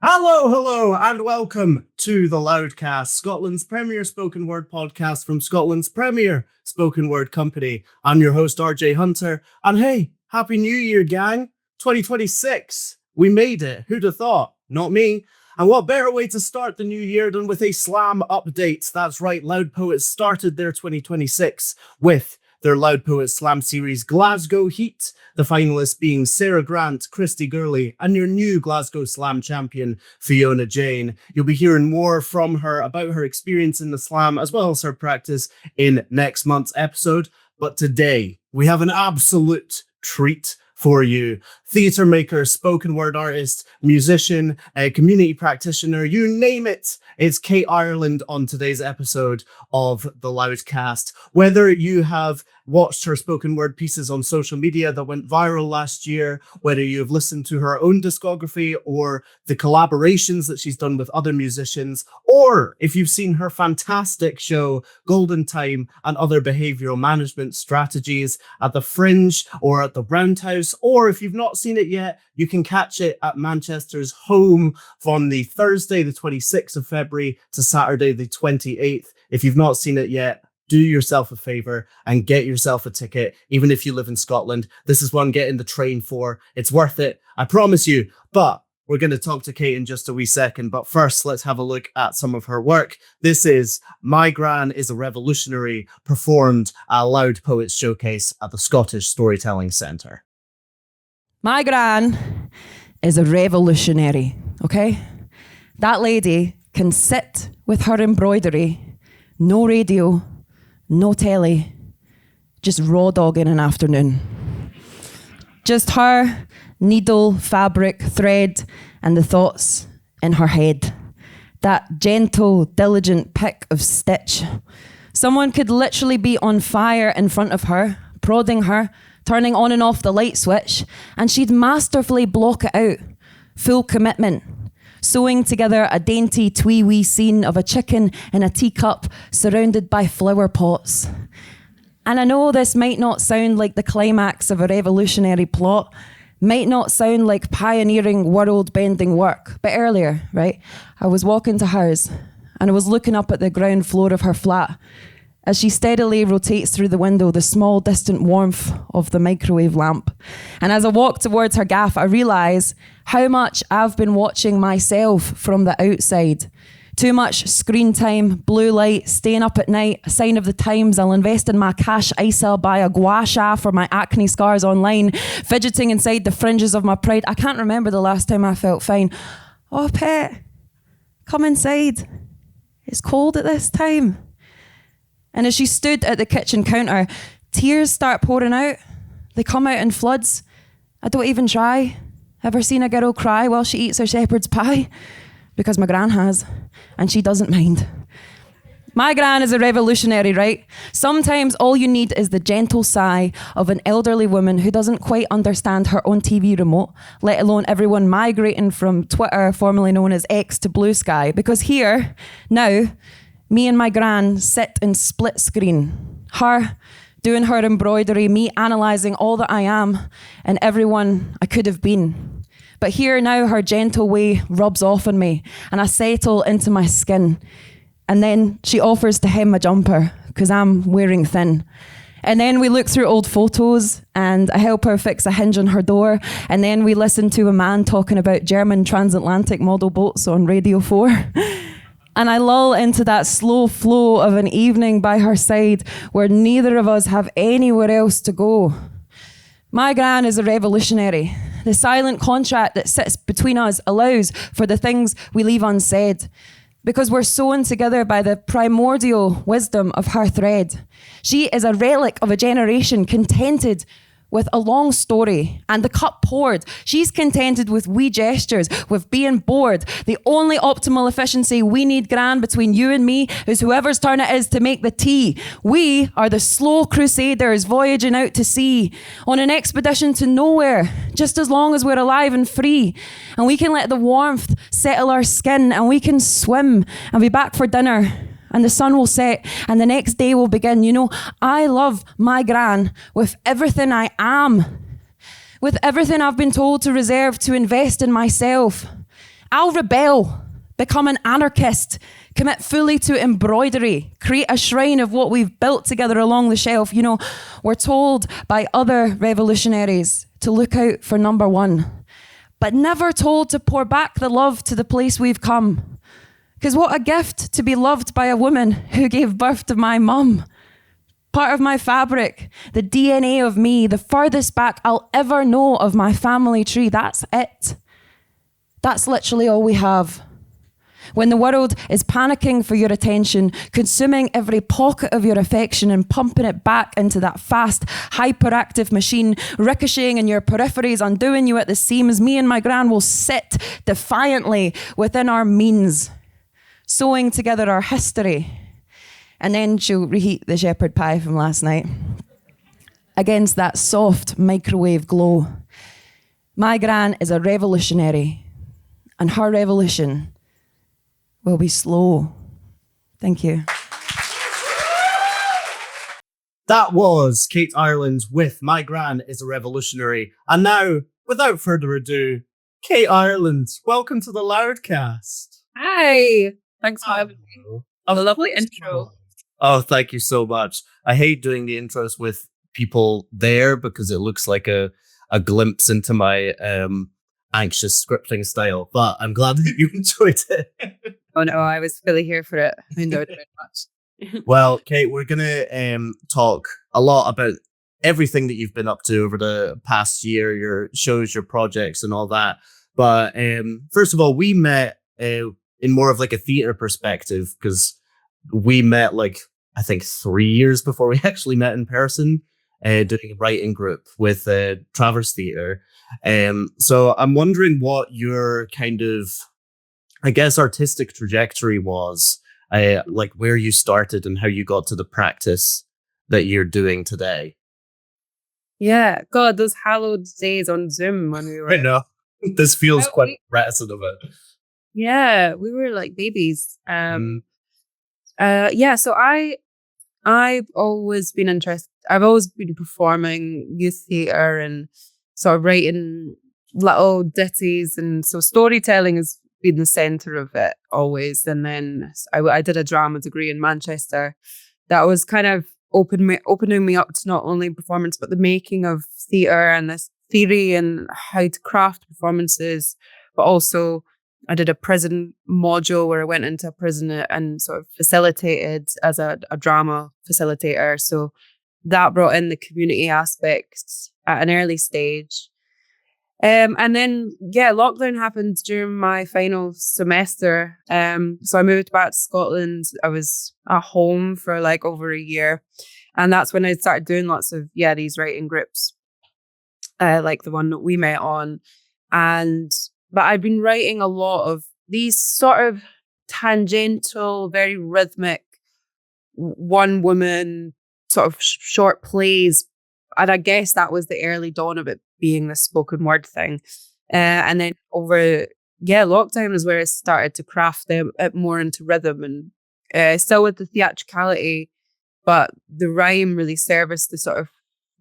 Hello, and welcome to the Loudcast, Scotland's premier spoken word podcast from Scotland's premier spoken word company. I'm your host, RJ Hunter, and hey, Happy New Year, gang! 2026, we made it. Who'd have thought? Not me. And what better way to start the new year than with a slam update? That's right, Loud Poets started their 2026 with their Loud Poets Slam series Glasgow Heat, the finalists being Sarah Grant, Christy Gurley, and your new Glasgow Slam champion, Fiona Jane. You'll be hearing more from her about her experience in the slam as well as her practice in next month's episode. But today, we have an absolute treat for you. Theatre maker, spoken word artist, musician, community practitioner, you name it. It's Kate Ireland on today's episode of the Loudcast. Whether you have watched her spoken word pieces on social media that went viral last year, whether you've listened to her own discography or the collaborations that she's done with other musicians, or if you've seen her fantastic show, Golden Time and Other Behavioural Management Strategies at the Fringe or at the Roundhouse, or if you've not seen it yet, you can catch it at Manchester's Home from the Thursday, the 26th of February to Saturday, the 28th. If you've not seen it yet, do yourself a favor and get yourself a ticket, even if you live in Scotland. This is one getting the train for. It's worth it, I promise you. But we're going to talk to Kate in just a wee second. But first, let's have a look at some of her work. This is My Gran is a Revolutionary, performed at Loud Poets Showcase at the Scottish Storytelling Centre. My gran is a revolutionary, okay? That lady can sit with her embroidery, no radio, no telly, just raw dog in an afternoon. Just her, needle, fabric, thread, and the thoughts in her head. That gentle, diligent pick of stitch. Someone could literally be on fire in front of her, prodding her, turning on and off the light switch, and she'd masterfully block it out. Full commitment. Sewing together a dainty twee-wee scene of a chicken in a teacup surrounded by flower pots. And I know this might not sound like the climax of a revolutionary plot, might not sound like pioneering world-bending work, but earlier, right, I was walking to hers and I was looking up at the ground floor of her flat as she steadily rotates through the window, the small distant warmth of the microwave lamp. And as I walk towards her gaff, I realise how much I've been watching myself from the outside. Too much screen time, blue light, staying up at night, a sign of the times. I'll invest in my cash ice, I'll buy a gua sha for my acne scars online, fidgeting inside the fringes of my pride. I can't remember the last time I felt fine. Oh, pet, come inside. It's cold at this time. And as she stood at the kitchen counter, tears start pouring out. They come out in floods. I don't even try. Ever seen a girl cry while she eats her shepherd's pie? Because my gran has, and she doesn't mind. My gran is a revolutionary, right? Sometimes all you need is the gentle sigh of an elderly woman who doesn't quite understand her own TV remote, let alone everyone migrating from Twitter, formerly known as X, to Blue Sky. Because here, now, me and my gran sit in split screen. Her doing her embroidery, me analysing all that I am and everyone I could have been. But here now her gentle way rubs off on me and I settle into my skin. And then she offers to hem my jumper because I'm wearing thin. And then we look through old photos and I help her fix a hinge on her door. And then we listen to a man talking about German transatlantic model boats on Radio 4. And I lull into that slow flow of an evening by her side where neither of us have anywhere else to go. My gran is a revolutionary. The silent contract that sits between us allows for the things we leave unsaid. Because we're sewn together by the primordial wisdom of her thread. She is a relic of a generation contented with a long story and the cup poured. She's contented with wee gestures, with being bored. The only optimal efficiency we need, Gran, between you and me is whoever's turn it is to make the tea. We are the slow crusaders voyaging out to sea on an expedition to nowhere, just as long as we're alive and free. And we can let the warmth settle our skin and we can swim and be back for dinner and the sun will set and the next day will begin. You know, I love my gran with everything I am, with everything I've been told to reserve to invest in myself. I'll rebel, become an anarchist, commit fully to embroidery, create a shrine of what we've built together along the shelf. You know, we're told by other revolutionaries to look out for number one, but never told to pour back the love to the place we've come. Because what a gift to be loved by a woman who gave birth to my mum. Part of my fabric, the DNA of me, the furthest back I'll ever know of my family tree. That's it. That's literally all we have. When the world is panicking for your attention, consuming every pocket of your affection and pumping it back into that fast, hyperactive machine, ricocheting in your peripheries, undoing you at the seams, me and my gran will sit defiantly within our means, sewing together our history. And then she'll reheat the shepherd pie from last night against that soft microwave glow. My gran is a revolutionary, and her revolution will be slow. Thank you. That was Kate Ireland with My Gran is a Revolutionary. And now, without further ado, Kate Ireland, welcome to the Loudcast. Hi. Thanks for having me. A lovely intro. Oh, thank you so much. I hate doing the intros with people there because it looks like a glimpse into my anxious scripting style, but I'm glad that you enjoyed it. Oh no, I was fully here for it. I enjoyed it very much. Well, Kate, we're going to talk a lot about everything that you've been up to over the past year, your shows, your projects and all that. But first of all, we met in more of like a theatre perspective because we met like, I think 3 years before we actually met in person, doing a writing group with Travers Theatre. So I'm wondering what your kind of, I guess, artistic trajectory was, like where you started and how you got to the practice that you're doing today. Yeah, God, those hallowed days on Zoom when we were. I know. This feels quite reminiscent of it. Yeah, we were like babies. Yeah, so I've always been interested. I've always been performing youth theatre and sort of writing little ditties, and so storytelling has been the centre of it always. And then I did a drama degree in Manchester that was kind of opening me up to not only performance but the making of theatre and this theory and how to craft performances. But also I did a prison module where I went into a prison and sort of facilitated as a drama facilitator. So that brought in the community aspect at an early stage. And then, yeah, lockdown happened during my final semester. So I moved back to Scotland. I was at home for like over a year. And that's when I started doing lots of, these writing groups, like the one that we met on. But I've been writing a lot of these sort of tangential, very rhythmic, one woman sort of short plays. And I guess that was the early dawn of it being the spoken word thing. And then over, lockdown is where I started to craft them more into rhythm and still with the theatricality, but the rhyme really serviced the sort of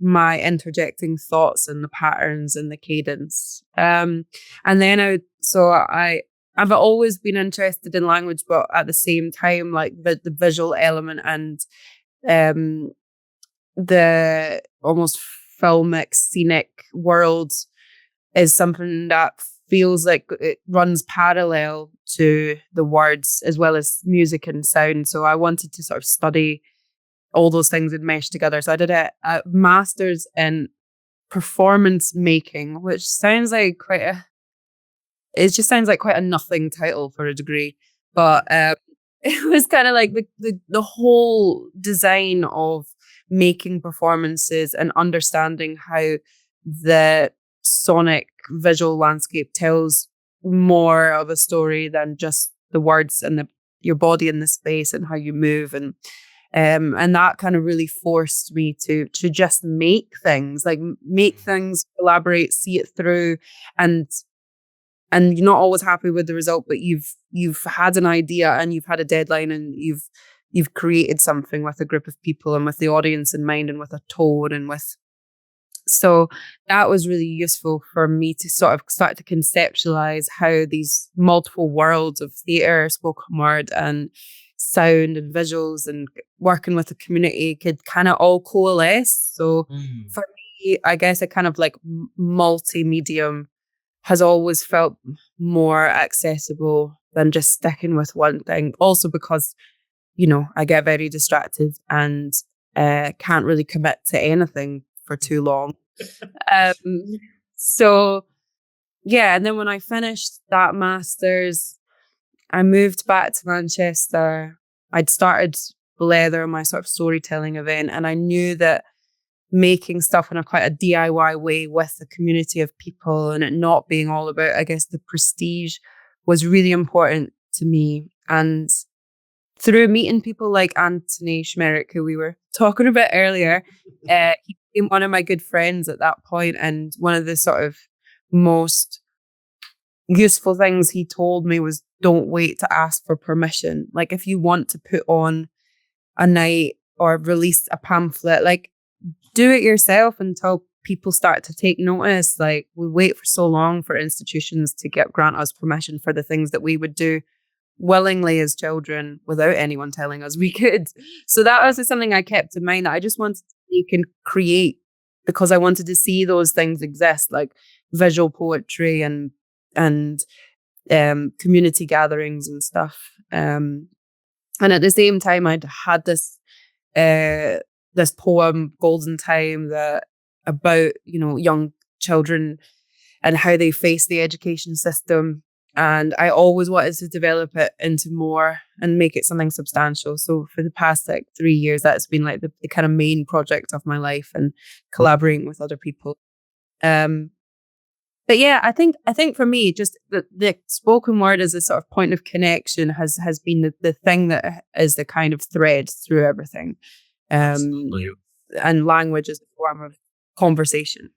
my interjecting thoughts and the patterns and the cadence. And then I've always been interested in language, but at the same time, like the visual element and the almost filmic, scenic world is something that feels like it runs parallel to the words as well as music and sound. So I wanted to sort of study all those things and mesh together. So I did a master's in performance making, which sounds like quite a nothing title for a degree. But it was kind of like the whole design of making performances and understanding how the sonic visual landscape tells more of a story than just the words and your body in the space and how you move. And that kind of really forced me to just make things, collaborate, see it through, and you're not always happy with the result, but you've had an idea and you've had a deadline and you've you've created something with a group of people and with the audience in mind and with a tone and with. So that was really useful for me to sort of start to conceptualize how these multiple worlds of theatre, spoken word, and sound and visuals and working with the community could kind of all coalesce. So for me, I guess a kind of like multi-medium has always felt more accessible than just sticking with one thing. Also because, you know, I get very distracted and can't really commit to anything for too long. So yeah, and then when I finished that master's, I moved back to Manchester. I'd started Leather, my sort of storytelling event, and I knew that making stuff in a quite a DIY way with a community of people and it not being all about, I guess, the prestige was really important to me. And through meeting people like Anthony Schmerick, who we were talking about earlier, he became one of my good friends at that point. And one of the sort of most useful things he told me was, don't wait to ask for permission. Like, if you want to put on a night or release a pamphlet, like, do it yourself until people start to take notice. Like, we wait for so long for institutions to grant us permission for the things that we would do willingly as children without anyone telling us we could. So that was something I kept in mind, that I just wanted to make and create because I wanted to see those things exist, like visual poetry and community gatherings and stuff. And at the same time, I'd had this poem, Golden Time, that about, you know, young children and how they face the education system. And I always wanted to develop it into more and make it something substantial. So for the past like 3 years, that's been like the kind of main project of my life, and collaborating with other people. But yeah, I think for me, just the spoken word as a sort of point of connection has been the thing that is the kind of thread through everything. And language is a form of conversation.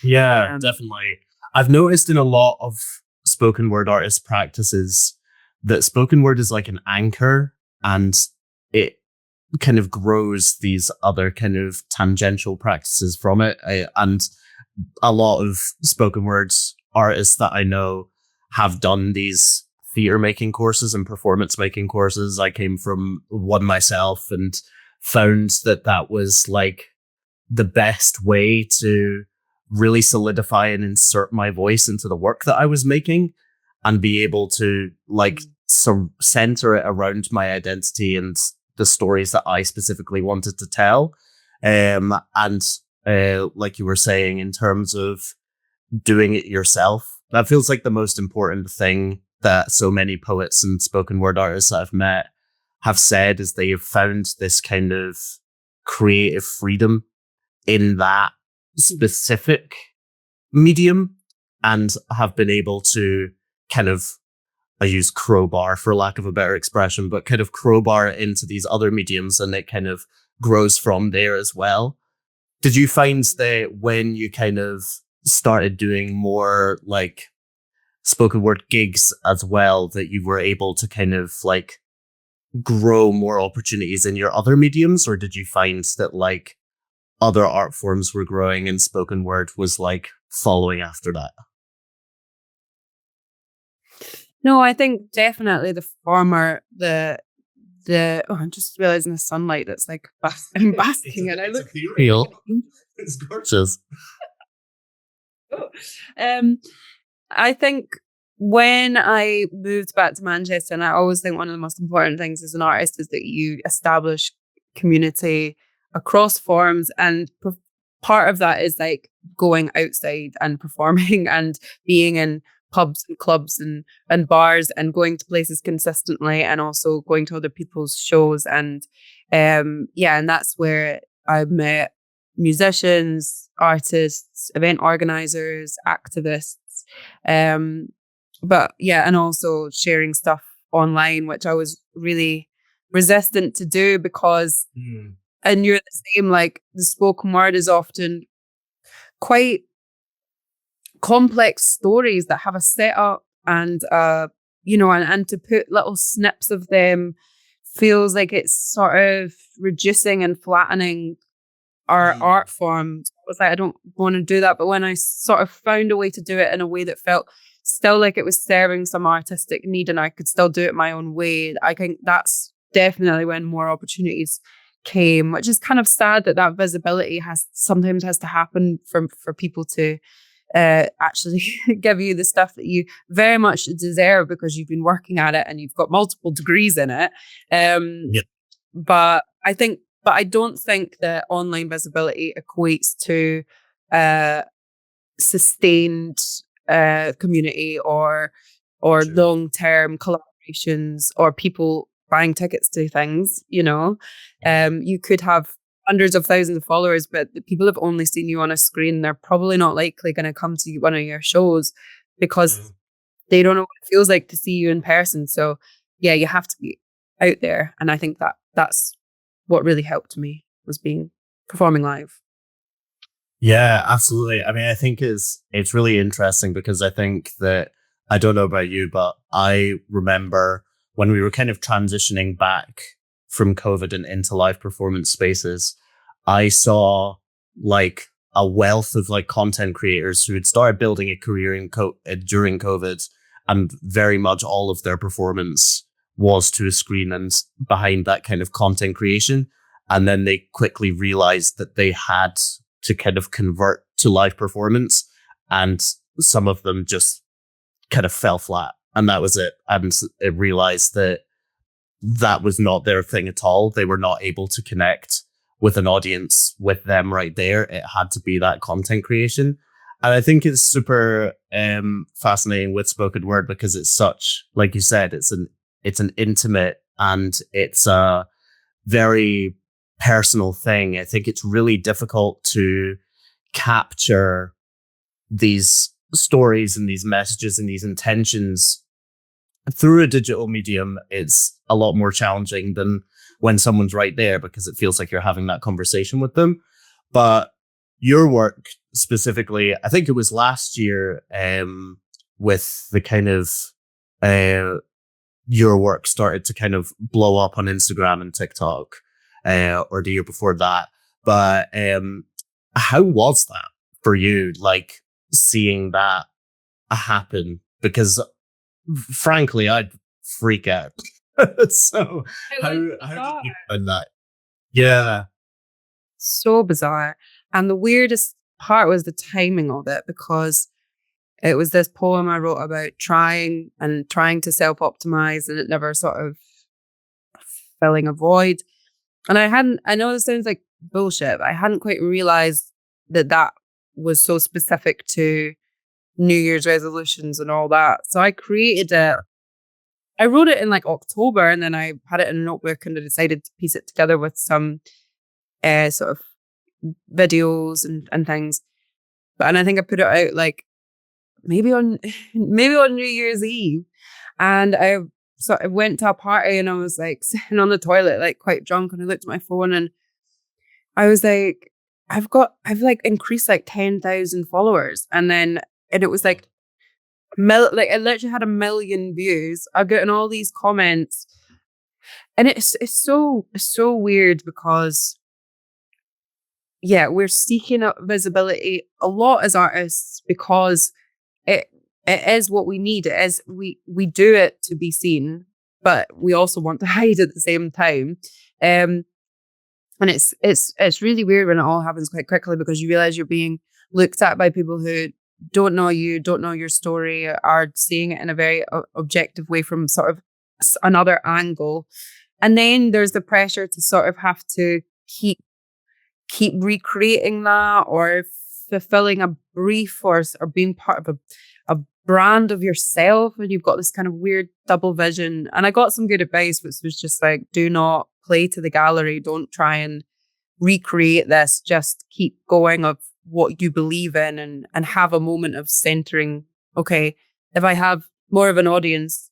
Yeah, definitely. I've noticed in a lot of spoken word artist practices that spoken word is like an anchor, and it kind of grows these other kind of tangential practices from it. And a lot of spoken words artists that I know have done these theater making courses and performance making courses. I came from one myself and found that was like the best way to really solidify and insert my voice into the work that I was making, and be able to like center it around my identity and the stories that I specifically wanted to tell. And like you were saying, in terms of doing it yourself, that feels like the most important thing that so many poets and spoken word artists I've met have said, is they have found this kind of creative freedom in that specific medium, and have been able to kind of, I use crowbar for lack of a better expression, but kind of crowbar it into these other mediums, and it kind of grows from there as well. Did you find that when you kind of started doing more like spoken word gigs as well, that you were able to kind of like grow more opportunities in your other mediums? Or did you find that like other art forms were growing and spoken word was like following after that? No, I think definitely the former, I'm just realizing the sunlight that's like I'm basking in. I look real. It's gorgeous. I think when I moved back to Manchester, and I always think one of the most important things as an artist is that you establish community across forms, and part of that is like going outside and performing and being in pubs and clubs and bars and going to places consistently, and also going to other people's shows. And and that's where I met musicians, artists, event organizers, activists. But yeah, and also sharing stuff online, which I was really resistant to do because and you're the same, like the spoken word is often quite complex stories that have a setup and and to put little snips of them feels like it's sort of reducing and flattening our art form. I was like, I don't want to do that. But when I sort of found a way to do it in a way that felt still like it was serving some artistic need and I could still do it my own way, I think that's definitely when more opportunities came, which is kind of sad that visibility sometimes has to happen for people to actually give you the stuff that you very much deserve because you've been working at it and you've got multiple degrees in it. But I don't think that online visibility equates to sustained community or long-term collaborations or people buying tickets to things. You could have hundreds of thousands of followers, but the people have only seen you on a screen. They're probably not likely going to come to one of your shows because they don't know what it feels like to see you in person. So yeah, you have to be out there. And I think that's what really helped me was performing live. Yeah, absolutely. I mean, I think it's really interesting because I think that, I don't know about you, but I remember when we were kind of transitioning back from COVID and into live performance spaces, I saw like a wealth of like content creators who had started building a career during COVID, and very much all of their performance was to a screen and behind that kind of content creation. And then they quickly realized that they had to kind of convert to live performance, and some of them just kind of fell flat, and that was it. And they realized that was not their thing at all. They were not able to connect with an audience with them right there. It had to be that content creation. And I think it's super fascinating with spoken word because it's such, like you said, it's an intimate and it's a very personal thing. I think it's really difficult to capture these stories and these messages and these intentions through a digital medium. It's a lot more challenging than when someone's right there because it feels like you're having that conversation with them. But your work specifically, I think it was last year, with the kind of your work started to kind of blow up on Instagram and TikTok, or the year before that. But how was that for you, like seeing that happen? Because frankly, I'd freak out. So how did you find that? Yeah. So bizarre. And the weirdest part was the timing of it, because it was this poem I wrote about trying to self-optimize and it never sort of filling a void. And I know this sounds like bullshit, but I hadn't quite realized that was so specific to New Year's resolutions and all that. So I created it. I wrote it in like October, and then I had it in a notebook and I decided to piece it together with some sort of videos and things. And I think I put it out like maybe on New Year's Eve. And I sort of went to a party and I was like sitting on the toilet, like quite drunk, and I looked at my phone and I was like, I've like increased like 10,000 followers. And it was like I literally had 1 million views. I've gotten all these comments, and it's so weird because yeah, we're seeking out visibility a lot as artists because it is what we need. It is we do it to be seen, but we also want to hide at the same time. And it's really weird when it all happens quite quickly because you realize you're being looked at by people who don't know you, don't know your story, are seeing it in a very objective way from sort of another angle. And then there's the pressure to sort of have to keep recreating that or fulfilling a brief or being part of a brand of yourself. And you've got this kind of weird double vision. And I got some good advice, which was just like, do not play to the gallery. Don't try and recreate this. Just keep going of what you believe in and have a moment of centering. Okay, if I have more of an audience,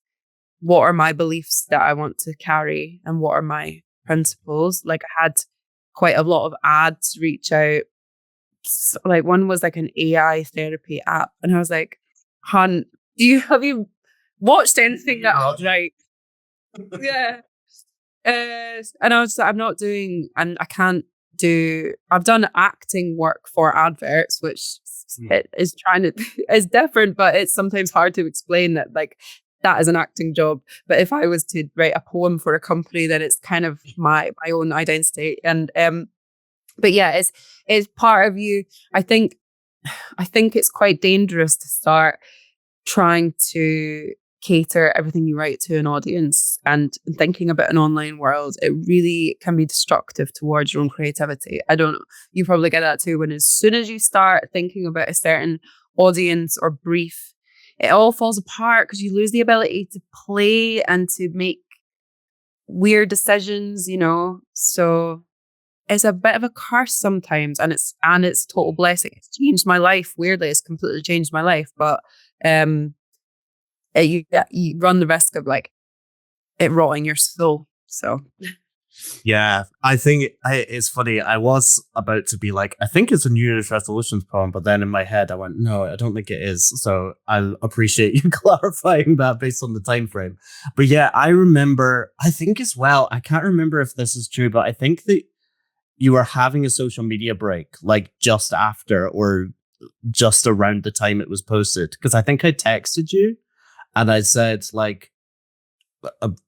what are my beliefs that I want to carry and what are my principles? Like I had quite a lot of ads reach out. Like one was like an AI therapy app. And I was like, Hun, have you watched anything that I like? Yeah. And I'm not doing, and I can't do. I've done acting work for adverts, which it is trying to is different, but it's sometimes hard to explain that like that is an acting job. But if I was to write a poem for a company, then it's kind of my own identity. And but yeah, it's part of you. I think it's quite dangerous to start trying to cater everything you write to an audience and thinking about an online world. It really can be destructive towards your own creativity. I don't know. You probably get that too, when as soon as you start thinking about a certain audience or brief, it all falls apart because you lose the ability to play and to make weird decisions, you know? So it's a bit of a curse sometimes, and it's total blessing. It's changed my life. Weirdly, it's completely changed my life. But you run the risk of like it rotting your soul. So Yeah, I think it's funny. I was about to be like, I think it's a New Year's resolutions poem, but then in my head I went, no, I don't think it is. So I appreciate you clarifying that based on the time frame. But yeah, I remember, I think as well, I can't remember if this is true, but I think that you were having a social media break like just after or just around the time it was posted. Because I think I texted you and I said like,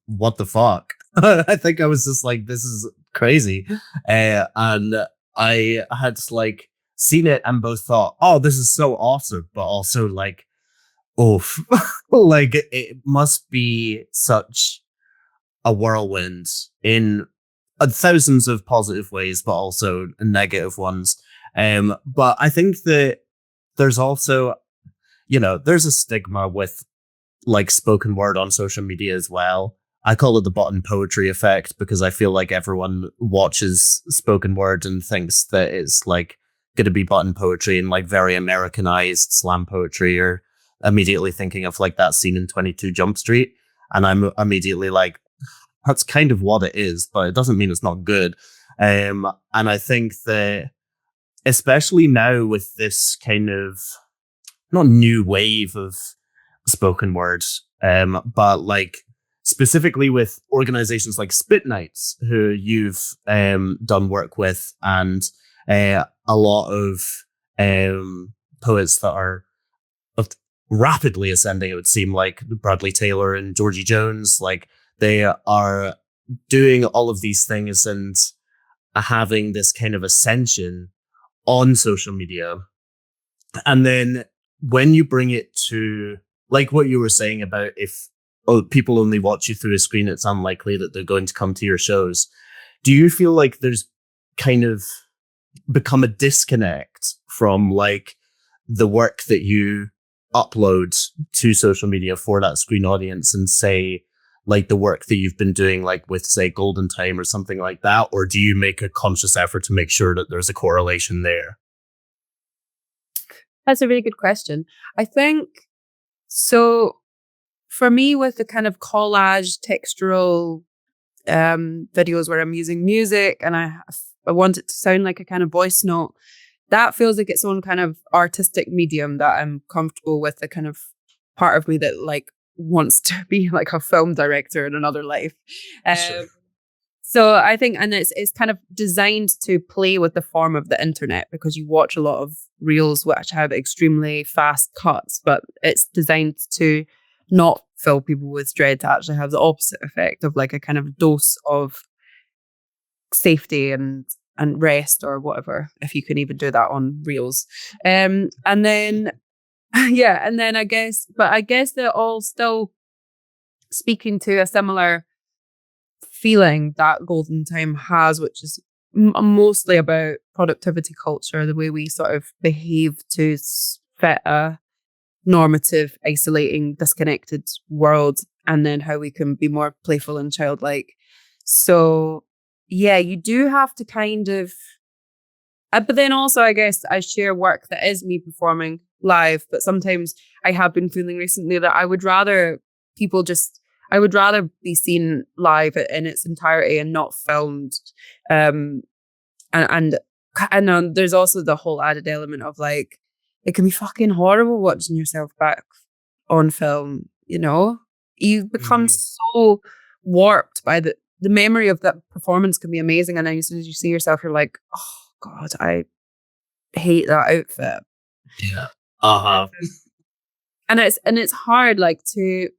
what the fuck? I think I was just like, this is crazy. And I had like seen it and both thought, oh, this is so awesome. But also like, oof, like it must be such a whirlwind in thousands of positive ways, but also negative ones. But I think that there's also, there's a stigma with like spoken word on social media as well. I call it the button poetry effect because I feel like everyone watches spoken word and thinks that it's like going to be button poetry and like very Americanized slam poetry, or immediately thinking of like that scene in 22 Jump Street. And I'm immediately like, that's kind of what it is, but it doesn't mean it's not good. And I think that especially now with this kind of not new wave of spoken word, but like specifically with organizations like Spit Nights, who you've done work with, and a lot of poets that are rapidly ascending, it would seem like Bradley Taylor and Georgie Jones, like they are doing all of these things and having this kind of ascension on social media. And then when you bring it to like what you were saying about if people only watch you through a screen, it's unlikely that they're going to come to your shows. Do you feel like there's kind of become a disconnect from like the work that you upload to social media for that screen audience and say like the work that you've been doing like with say Golden Time or something like that? Or do you make a conscious effort to make sure that there's a correlation there? That's a really good question. I think so. For me, with the kind of collage textural videos where I'm using music and I want it to sound like a kind of voice note, that feels like its own kind of artistic medium that I'm comfortable with, the kind of part of me that like wants to be like a film director in another life. Sure. So I think, and it's kind of designed to play with the form of the internet, because you watch a lot of reels which have extremely fast cuts, but it's designed to not fill people with dread, to actually have the opposite effect of like a kind of dose of safety and rest or whatever, if you can even do that on reels. And then yeah, and then I guess they're all still speaking to a similar feeling that Golden Time has, which is mostly about productivity culture, the way we sort of behave to fit a normative, isolating, disconnected world, and then how we can be more playful and childlike. So yeah, you do have to kind of but then also I guess I share work that is me performing live, but sometimes I have been feeling recently that I would rather be seen live in its entirety and not filmed. And there's also the whole added element of like, it can be fucking horrible watching yourself back on film, you know? You become so warped by the memory of that performance can be amazing, and then as soon as you see yourself, you're like, oh God, I hate that outfit. Yeah. Uh-huh. And it's hard, like, to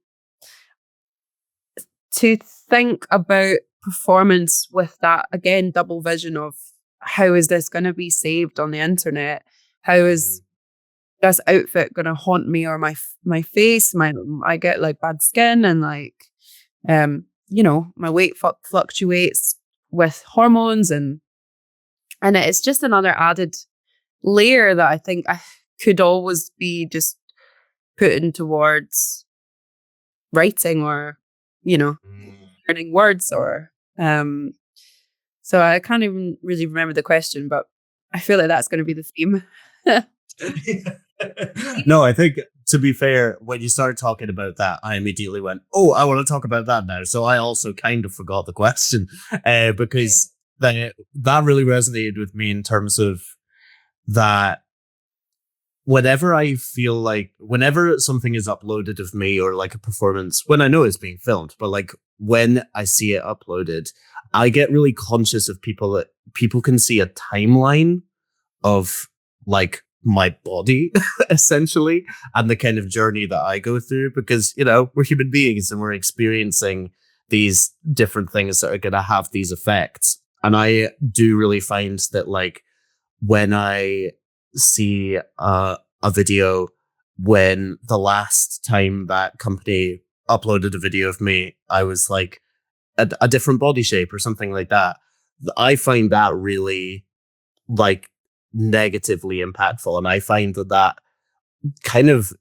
think about performance with that, again, double vision of how is this going to be saved on the internet? How is this outfit going to haunt me, or my face? I get like bad skin, and like, my weight fluctuates with hormones, and it's just another added layer that I think I could always be just putting towards writing, or learning words, or so I can't even really remember the question, but I feel like that's going to be the theme. No, I think, to be fair, when you started talking about that, I immediately went, oh, I want to talk about that now. So I also kind of forgot the question, because that really resonated with me in terms of that. Whenever I feel like, whenever something is uploaded of me, or like a performance, when I know it's being filmed, but like when I see it uploaded, I get really conscious of people can see a timeline of like my body essentially, and the kind of journey that I go through, because, we're human beings and we're experiencing these different things that are going to have these effects. And I do really find that, like, when I see a video, when the last time that company uploaded a video of me, I was like a different body shape or something like that, I find that really, like, negatively impactful. And I find that kind of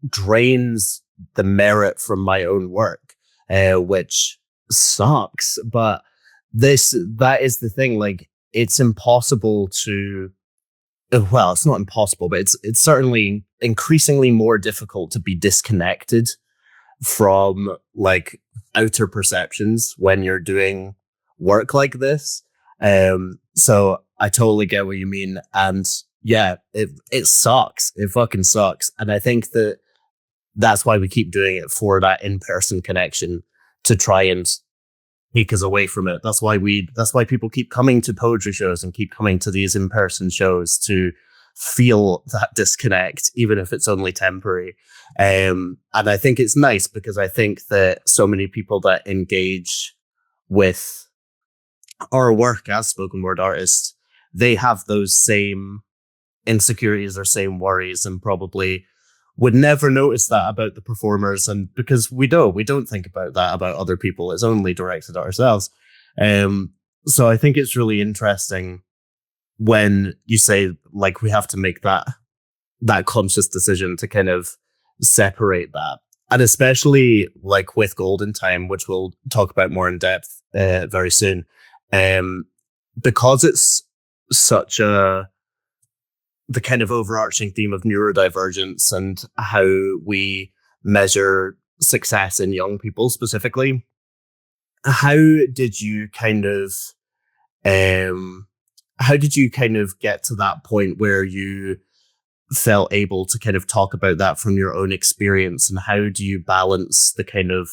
drains the merit from my own work, which sucks. But that is the thing. Like, it's impossible to, well, it's not impossible, but it's certainly increasingly more difficult to be disconnected from, like, outer perceptions when you're doing work like this. So I totally get what you mean. And yeah, it sucks. It fucking sucks. And I think that's why we keep doing it, for that in-person connection, to try and take us away from it. That's why people keep coming to poetry shows and keep coming to these in-person shows, to feel that disconnect, even if it's only temporary. And I think it's nice, because I think that so many people that engage with our work as spoken word artists, they have those same insecurities or same worries, and probably would never notice that about the performers. And because we don't think about that about other people, it's only directed at ourselves. So I think it's really interesting when you say, like, we have to make that conscious decision to kind of separate that. And especially, like, with Golden Time, which we'll talk about more in depth very soon, because it's such the kind of overarching theme of neurodivergence and how we measure success in young people specifically. How did you kind of get to that point where you felt able to kind of talk about that from your own experience? And how do you balance the kind of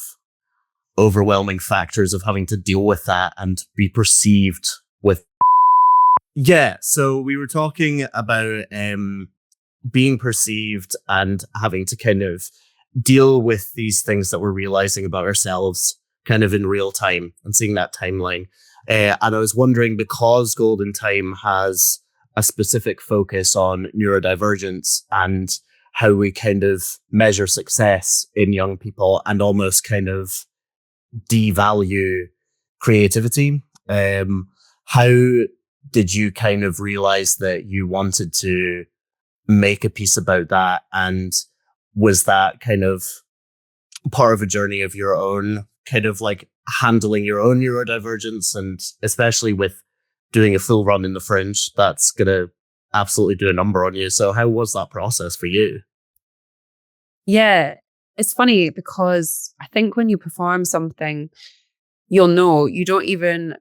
overwhelming factors of having to deal with that and be perceived with? Yeah, so we were talking about being perceived and having to kind of deal with these things that we're realizing about ourselves kind of in real time, and seeing that timeline. And I was wondering, because Golden Time has a specific focus on neurodivergence and how we kind of measure success in young people, and almost kind of devalue creativity. How did you kind of realize that you wanted to make a piece about that? And was that kind of part of a journey of your own, kind of like handling your own neurodivergence? And especially with doing a full run in the Fringe, that's going to absolutely do a number on you. So how was that process for you? Yeah, it's funny, because I think when you perform something, you'll know, you don't even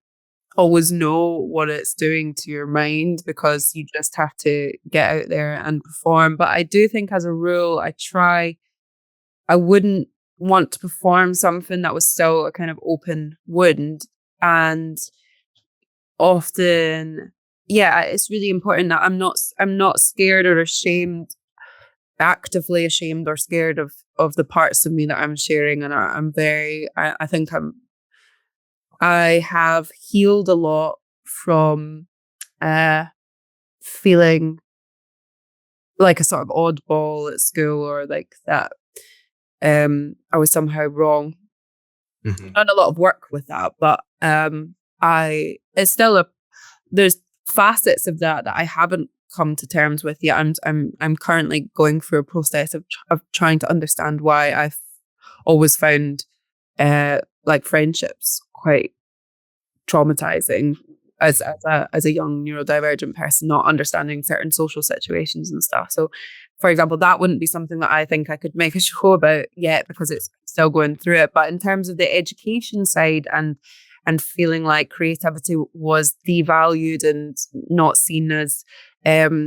always know what it's doing to your mind, because you just have to get out there and perform. But I do think, as a rule, I wouldn't want to perform something that was still a kind of open wound. And often, yeah, it's really important that I'm not scared or ashamed, actively ashamed or scared of the parts of me that I'm sharing. And I think I have healed a lot from feeling like a sort of oddball at school, or like that I was somehow wrong. Mhm. Done a lot of work with that, but it's still there's facets of that I haven't come to terms with yet. I'm currently going through a process of trying to understand why I've always found like friendships quite traumatizing as a young neurodivergent person, not understanding certain social situations and stuff. So, for example, that wouldn't be something that I think I could make a show about yet, because it's still going through it. But in terms of the education side and feeling like creativity was devalued and not seen as as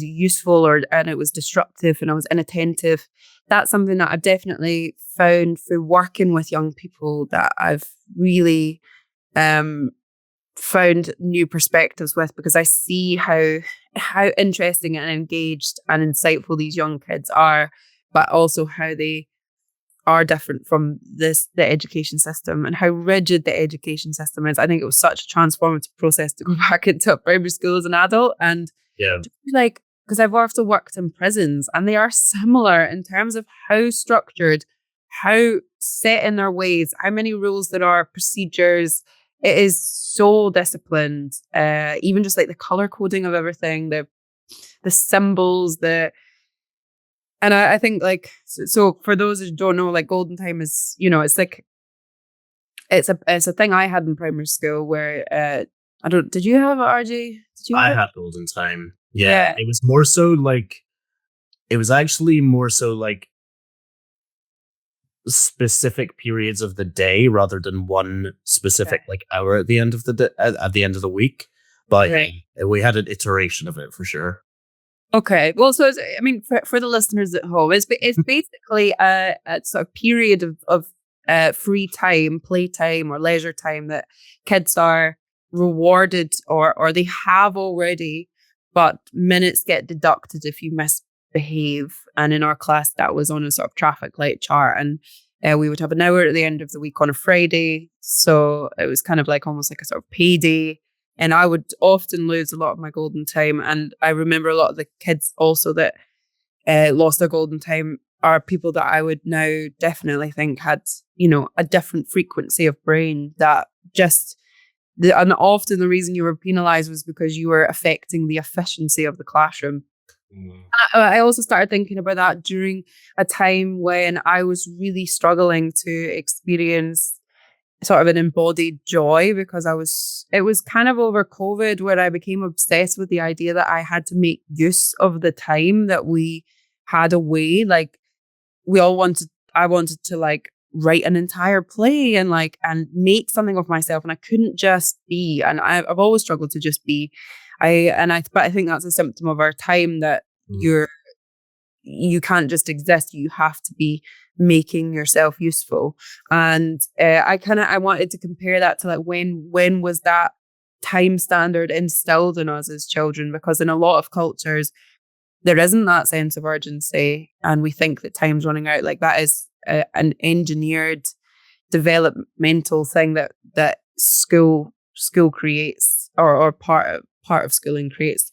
useful, and it was disruptive, and I was inattentive. That's something that I've definitely found through working with young people, that I've really found new perspectives with, because I see how interesting and engaged and insightful these young kids are, but also how they are different from the education system, and how rigid the education system is. I think it was such a transformative process to go back into a primary school as an adult, and Yeah. like, because I've also worked in prisons, and they are similar in terms of how structured, how set in their ways, how many rules there are, procedures. It is so disciplined. Even just like the color coding of everything, the symbols, and I think like, so for those who don't know, like golden time is, it's like it's a thing I had in primary school where did you have it, RJ? Did you have I it? had golden time. Yeah. It was more so like, it was actually more so like specific periods of the day rather than one specific like hour at the end of the at the end of the week. But Right. we had an iteration of it for sure. Okay. Well, so I mean, for the listeners at home, it's basically a sort of period of free time, playtime, or leisure time that kids are rewarded, or they have already, but minutes get deducted if you misbehave. And in our class, that was on a sort of traffic light chart, and we would have an hour at the end of the week on a Friday, so it was kind of like almost like a sort of payday. And I would often lose a lot of my golden time. And I remember a lot of the kids also that lost their golden time are people that I would now definitely think had, a different frequency of brain, that just, and often the reason you were penalized was because you were affecting the efficiency of the classroom. I also started thinking about that during a time when I was really struggling to experience sort of an embodied joy, because it was kind of over COVID where I became obsessed with the idea that I had to make use of the time that we had away. Like, I wanted to like write an entire play and make something of myself, and I couldn't just be. And I've always struggled to just be. But I think that's a symptom of our time, that you can't just exist. You have to be making yourself useful. And I wanted to compare that to like when was that time standard instilled in us as children? Because in a lot of cultures, there isn't that sense of urgency, and we think that time's running out. Like, that is an engineered developmental thing that school creates, or part of schooling creates.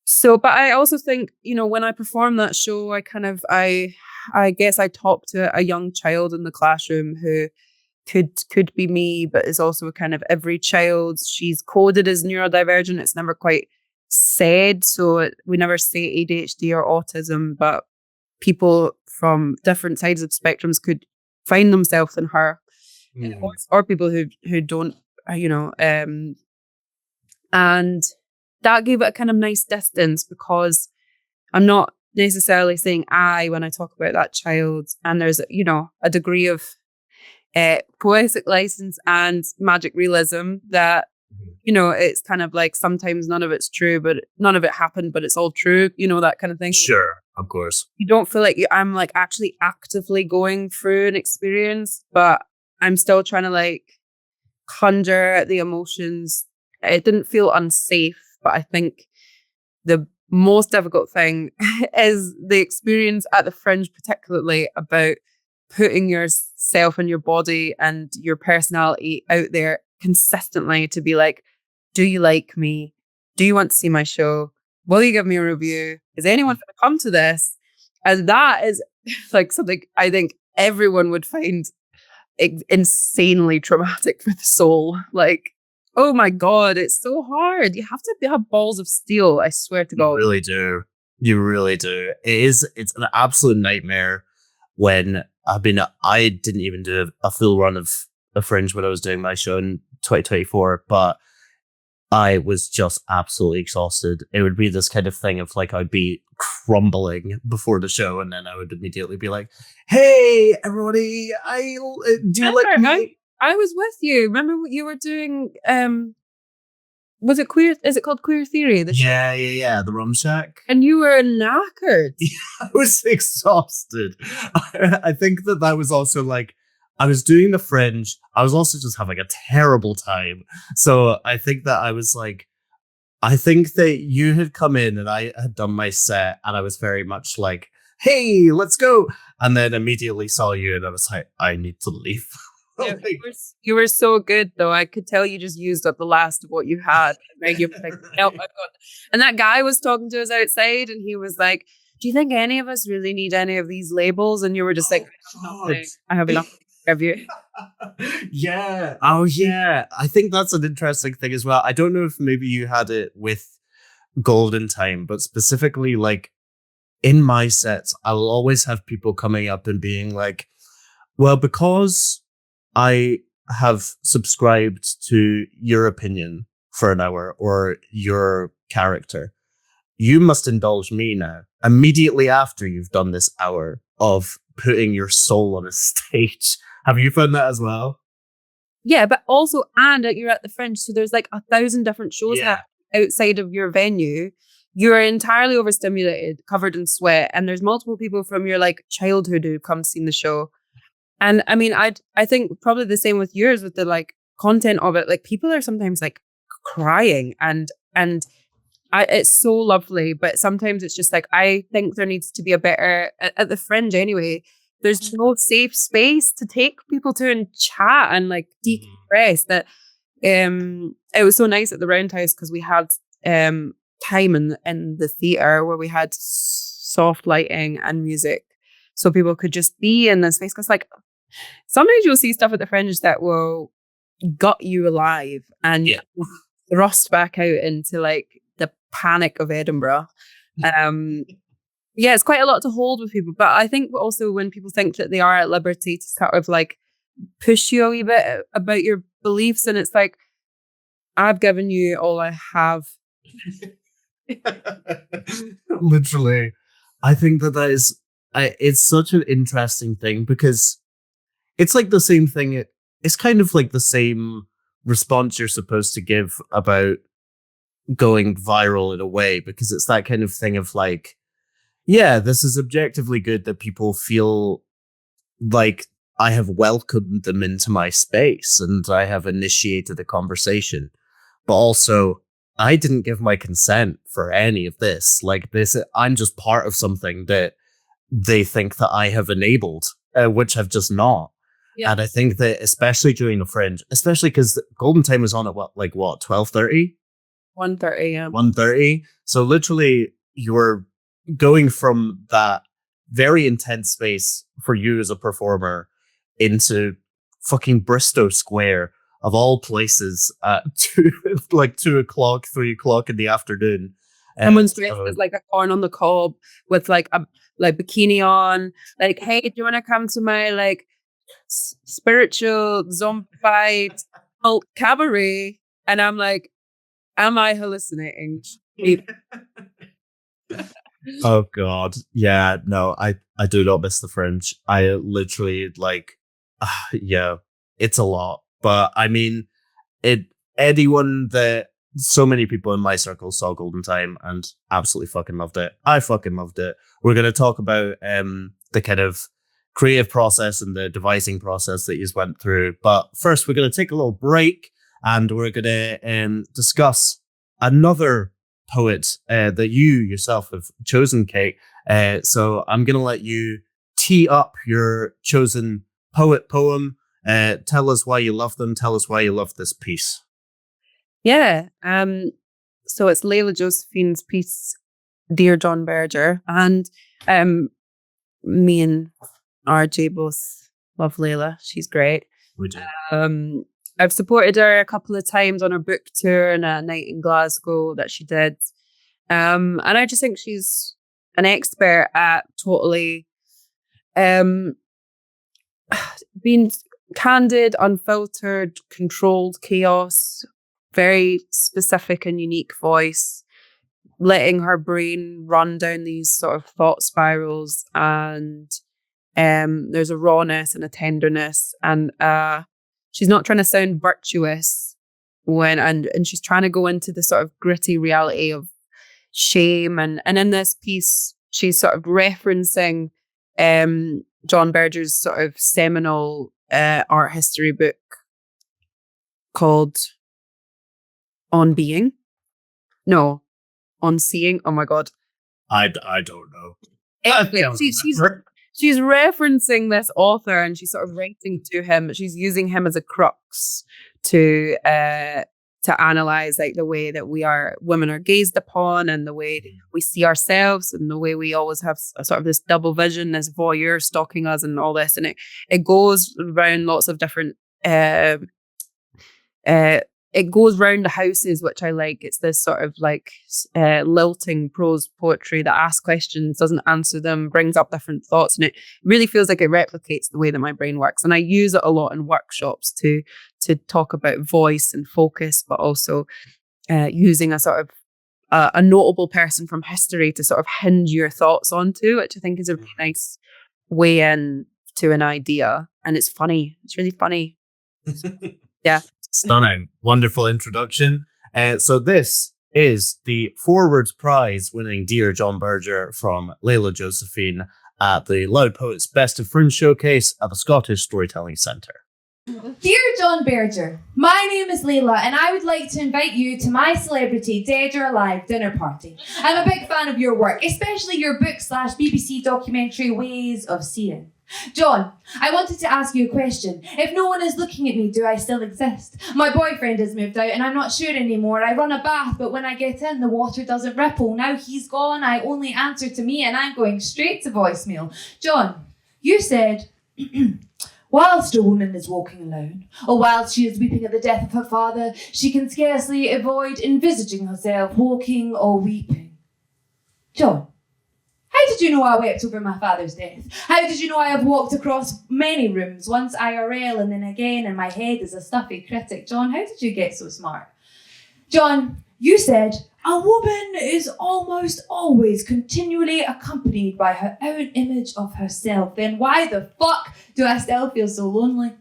So, but I also think, when I perform that show, I guess I talk to a young child in the classroom who could be me, but is also a kind of every child. She's coded as neurodivergent. It's never quite said, so we never say ADHD or autism, but people from different sides of spectrums could find themselves in her, or people who don't, and that gave it a kind of nice distance, because I'm not necessarily saying I when I talk about that child. And there's, a degree of poetic license and magic realism that, it's kind of like sometimes none of it's true, but none of it happened, but it's all true, that kind of thing. Sure, of course. You don't feel like I'm like actually actively going through an experience, but I'm still trying to like conjure the emotions. It didn't feel unsafe, but I think the most difficult thing is the experience at the Fringe, particularly about putting yourself and your body and your personality out there consistently to be like, do you like me? Do you want to see my show? Will you give me a review? Is anyone going to come to this? And that is like something I think everyone would find insanely traumatic for the soul. Like, oh my God, it's so hard. You have to have balls of steel, I swear to God. You really do. You really do. It's an absolute nightmare when I didn't even do a full run of a Fringe when I was doing my show in 2024, but I was just absolutely exhausted. It would be this kind of thing of like, I'd be crumbling before the show, and then I would immediately be like, hey, everybody, do you like me? I was with you. Remember what you were doing? Was it Queer? Is it called Queer Theory? Yeah. The Rum Shack. And you were knackered. I was exhausted. I think that was also like, I was doing the Fringe. I was also just having a terrible time. So I think that I was like, I think that you had come in and I had done my set, and I was very much like, hey, let's go. And then immediately saw you, and I was like, I need to leave. Yeah, you were so good, though. I could tell you just used up the last of what you had. Right? You were like, no, I've got. And that guy was talking to us outside, and he was like, do you think any of us really need any of these labels? And you were just like, I have enough to give you. Yeah. Oh, yeah. I think that's an interesting thing as well. I don't know if maybe you had it with Golden Time, but specifically, like, in my sets, I'll always have people coming up and being like, well, because I have subscribed to your opinion for an hour or your character, you must indulge me now. Immediately after you've done this hour of putting your soul on a stage. Have you found that as well? Yeah, but also, and you're at the Fringe, so there's like 1,000 different shows outside of your venue. You're entirely overstimulated, covered in sweat, and there's multiple people from your like childhood who come see the show. And I mean, I think probably the same with yours, with the like content of it. Like, people are sometimes like crying, and it's so lovely, but sometimes it's just like, I think there needs to be a better at the Fringe anyway. There's no safe space to take people to and chat and like decompress. That it was so nice at the Roundhouse because we had time in the theatre where we had soft lighting and music, so people could just be in the space. Because like sometimes you'll see stuff at the Fringe that will gut you alive and thrust back out into like the panic of Edinburgh. Yeah, it's quite a lot to hold with people. But I think also when people think that they are at liberty to sort of like push you a wee bit about your beliefs, and it's like, I've given you all I have. Literally. I think that is, it's such an interesting thing because it's like the same thing. It's kind of like the same response you're supposed to give about going viral in a way, because it's that kind of thing of like, yeah, this is objectively good that people feel like I have welcomed them into my space and I have initiated a conversation. But also, I didn't give my consent for any of this. Like this, I'm just part of something that they think that I have enabled, which I've just not. Yeah. And I think that especially during the Fringe, especially because Golden Time was on at what 12:30? 1:30, yeah. 1:30. So literally, you're going from that very intense space for you as a performer into fucking Bristow Square of all places at 2 o'clock, 3 o'clock in the afternoon. Someone's dressed as like a corn on the cob with like a bikini on. Like, hey, do you want to come to my like spiritual zombified cult cabaret? And I'm like, am I hallucinating? Oh God. Yeah, no, I do not miss the Fringe. I literally like, yeah, it's a lot. But I mean, anyone that so many people in my circle saw Golden Time and absolutely fucking loved it. I fucking loved it. We're going to talk about the kind of creative process and the devising process that you went through. But first, we're going to take a little break and we're going to discuss another poet that you yourself have chosen, Kate. So I'm going to let you tee up your chosen poem. Tell us why you love them. Tell us why you love this piece. Yeah. So it's Layla Josephine's piece, Dear John Berger. And me and RJ both love Layla. She's great. We do. I've supported her a couple of times on her book tour and a night in Glasgow that she did. And I just think she's an expert at totally being candid, unfiltered, controlled chaos, very specific and unique voice, letting her brain run down these sort of thought spirals. And there's a rawness and a tenderness, and she's not trying to sound virtuous and she's trying to go into the sort of gritty reality of shame. And in this piece, she's sort of referencing John Berger's sort of seminal art history book called On Being. No, On Seeing. Oh my God. I don't know. She's referencing this author and she's sort of writing to him, but she's using him as a crux to analyze like the way that women are gazed upon and the way we see ourselves and the way we always have a sort of this double vision, this voyeur stalking us and all this. And it goes around lots of different, it goes round the houses, which I like. It's this sort of like lilting prose poetry that asks questions, doesn't answer them, brings up different thoughts. And it really feels like it replicates the way that my brain works. And I use it a lot in workshops to talk about voice and focus, but also using a sort of a notable person from history to sort of hinge your thoughts onto, which I think is a really nice way in to an idea. And it's funny. It's really funny. Yeah. Stunning. Wonderful introduction. So this is the Forwards Prize winning Dear John Berger from Layla Josephine at the Loud Poets Best of Fringe Showcase at the Scottish Storytelling Centre. Dear John Berger, my name is Layla and I would like to invite you to my celebrity Dead or Alive dinner party. I'm a big fan of your work, especially your book/BBC documentary Ways of Seeing. John, I wanted to ask you a question. If no one is looking at me, do I still exist? My boyfriend has moved out and I'm not sure anymore. I run a bath, but when I get in, the water doesn't ripple. Now he's gone, I only answer to me and I'm going straight to voicemail. John, you said, whilst a woman is walking alone, or whilst she is weeping at the death of her father, she can scarcely avoid envisaging herself walking or weeping. John, how did you know I wept over my father's death? How did you know I have walked across many rooms, once IRL and then again in my head as a stuffy critic? John, how did you get so smart? John, you said, a woman is almost always continually accompanied by her own image of herself. Then why the fuck do I still feel so lonely?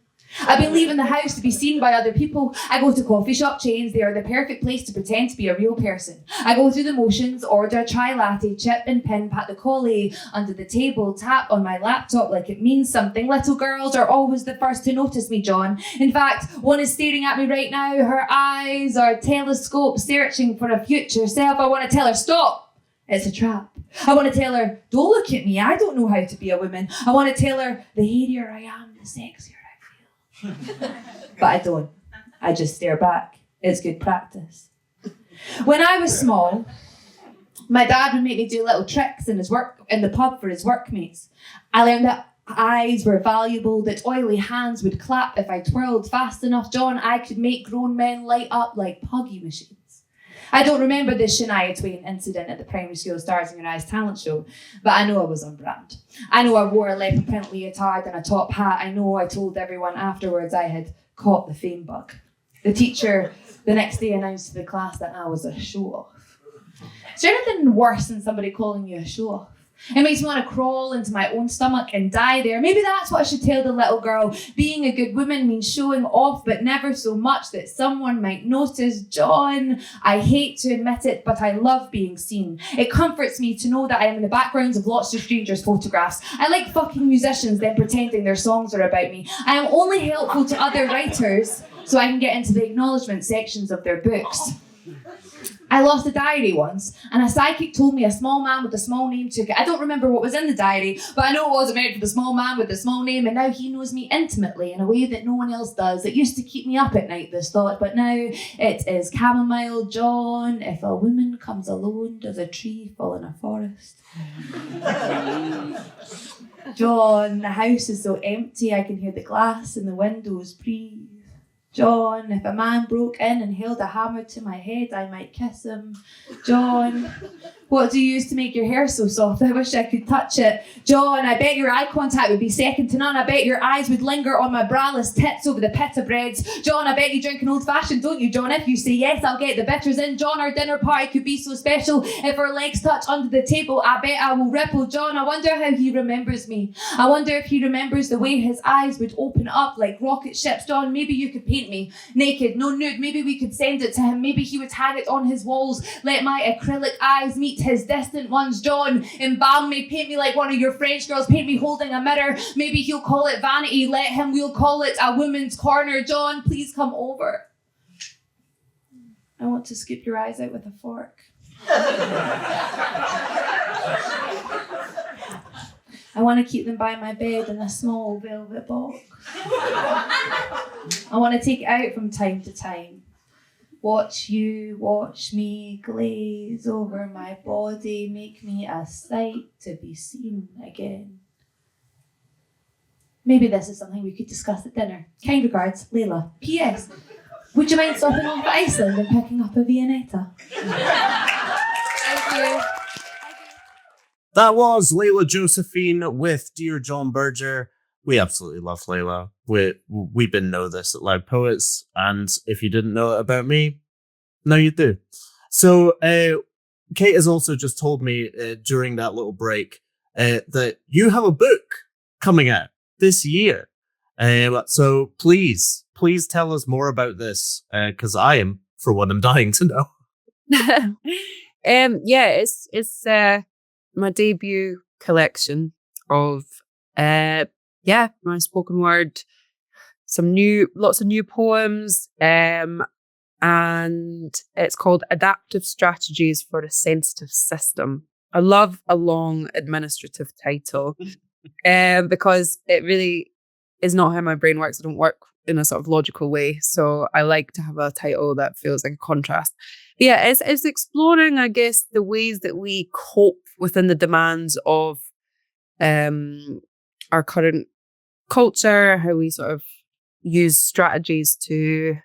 I've been leaving the house to be seen by other people. I go to coffee shop chains. They are the perfect place to pretend to be a real person. I go through the motions, order a chai latte, chip and pin, pat the collie under the table, tap on my laptop like it means something. Little girls are always the first to notice me, John. In fact, one is staring at me right now. Her eyes are telescope searching for a future self. I want to tell her, stop. It's a trap. I want to tell her, don't look at me. I don't know how to be a woman. I want to tell her, the hairier I am, the sexier I feel. But I don't. I just stare back. It's good practice. When I was small, my dad would make me do little tricks in the pub for his workmates. I learned that eyes were valuable, that oily hands would clap if I twirled fast enough. John, I could make grown men light up like puggy machines. I don't remember the Shania Twain incident at the primary school Stars in Your Eyes talent show, but I know I was on brand. I know I wore a leopard print leotard and a top hat. I know I told everyone afterwards I had caught the fame bug. The teacher the next day announced to the class that I was a show-off. Is there anything worse than somebody calling you a show-off? It makes me want to crawl into my own stomach and die there. Maybe that's what I should tell the little girl. Being a good woman means showing off, but never so much that someone might notice. John, I hate to admit it, but I love being seen. It comforts me to know that I am in the backgrounds of lots of strangers' photographs. I like fucking musicians then pretending their songs are about me. I am only helpful to other writers so I can get into the acknowledgement sections of their books. I lost a diary once, and a psychic told me a small man with a small name took it. I don't remember what was in the diary, but I know it wasn't meant for the small man with the small name, and now he knows me intimately in a way that no one else does. It used to keep me up at night, this thought, but now it is chamomile. John, if a woman comes alone, does a tree fall in a forest? John, the house is so empty I can hear the glass in the windows breathe. John, if a man broke in and held a hammer to my head, I might kiss him. John, what do you use to make your hair so soft? I wish I could touch it. John, I bet your eye contact would be second to none. I bet your eyes would linger on my braless tits over the pita breads. John, I bet you drink an old fashioned, don't you, John? If you say yes, I'll get the bitters in. John, our dinner party could be so special. If our legs touch under the table, I bet I will ripple. John, I wonder how he remembers me. I wonder if he remembers the way his eyes would open up like rocket ships. John, maybe you could paint me naked, no nude. Maybe we could send it to him. Maybe he would hang it on his walls. Let my acrylic eyes meet his distant ones. John, embalm me, paint me like one of your French girls, paint me holding a mirror. Maybe he'll call it vanity. Let him, we'll call it a woman's corner. John, please come over. I want to scoop your eyes out with a fork. I want to keep them by my bed in a small velvet box. I want to take it out from time to time. Watch you, watch me glaze over my body, make me a sight to be seen again. Maybe this is something we could discuss at dinner. Kind regards, Layla. P.S. Would you mind stopping off at Iceland and picking up a Viennetta? Thank you. That was Layla Josephine with Dear John Berger. We absolutely love Layla. We been know this at Loud Poets, and if you didn't know it about me, now you do. So Kate has also just told me during that little break that you have a book coming out this year. So please tell us more about this, because I am, for one, I'm dying to know. It's my debut collection of my spoken word, lots of new poems, and it's called Adaptive Strategies for a Sensitive System. I love a long administrative title because it really is not how my brain works. I don't work in a sort of logical way, so I like to have a title that feels like a contrast. But yeah, it's exploring, I guess, the ways that we cope within the demands of our current culture, how we sort of use strategies to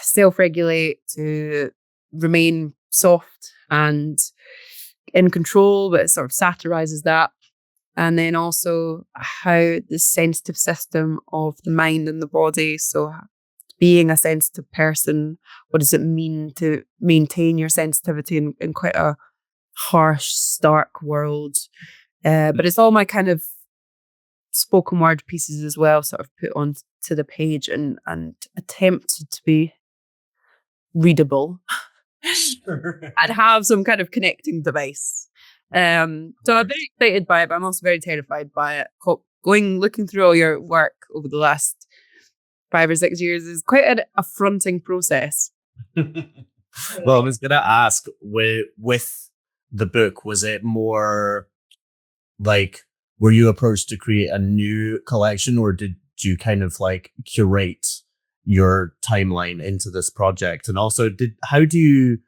self-regulate, to remain soft and in control, but it sort of satirizes that. And then also how the sensitive system of the mind and the body, so being a sensitive person, what does it mean to maintain your sensitivity in quite a harsh, stark world? But it's all my kind of spoken word pieces as well, sort of put onto the page and attempted to be readable and have some kind of connecting device. So I'm very excited by it, but I'm also very terrified by it. Looking through all your work over the last 5 or 6 years is quite an affronting process. Well, I was going to ask, with the book, was it more like, were you approached to create a new collection, or did you kind of like curate your timeline into this project? And also, how did you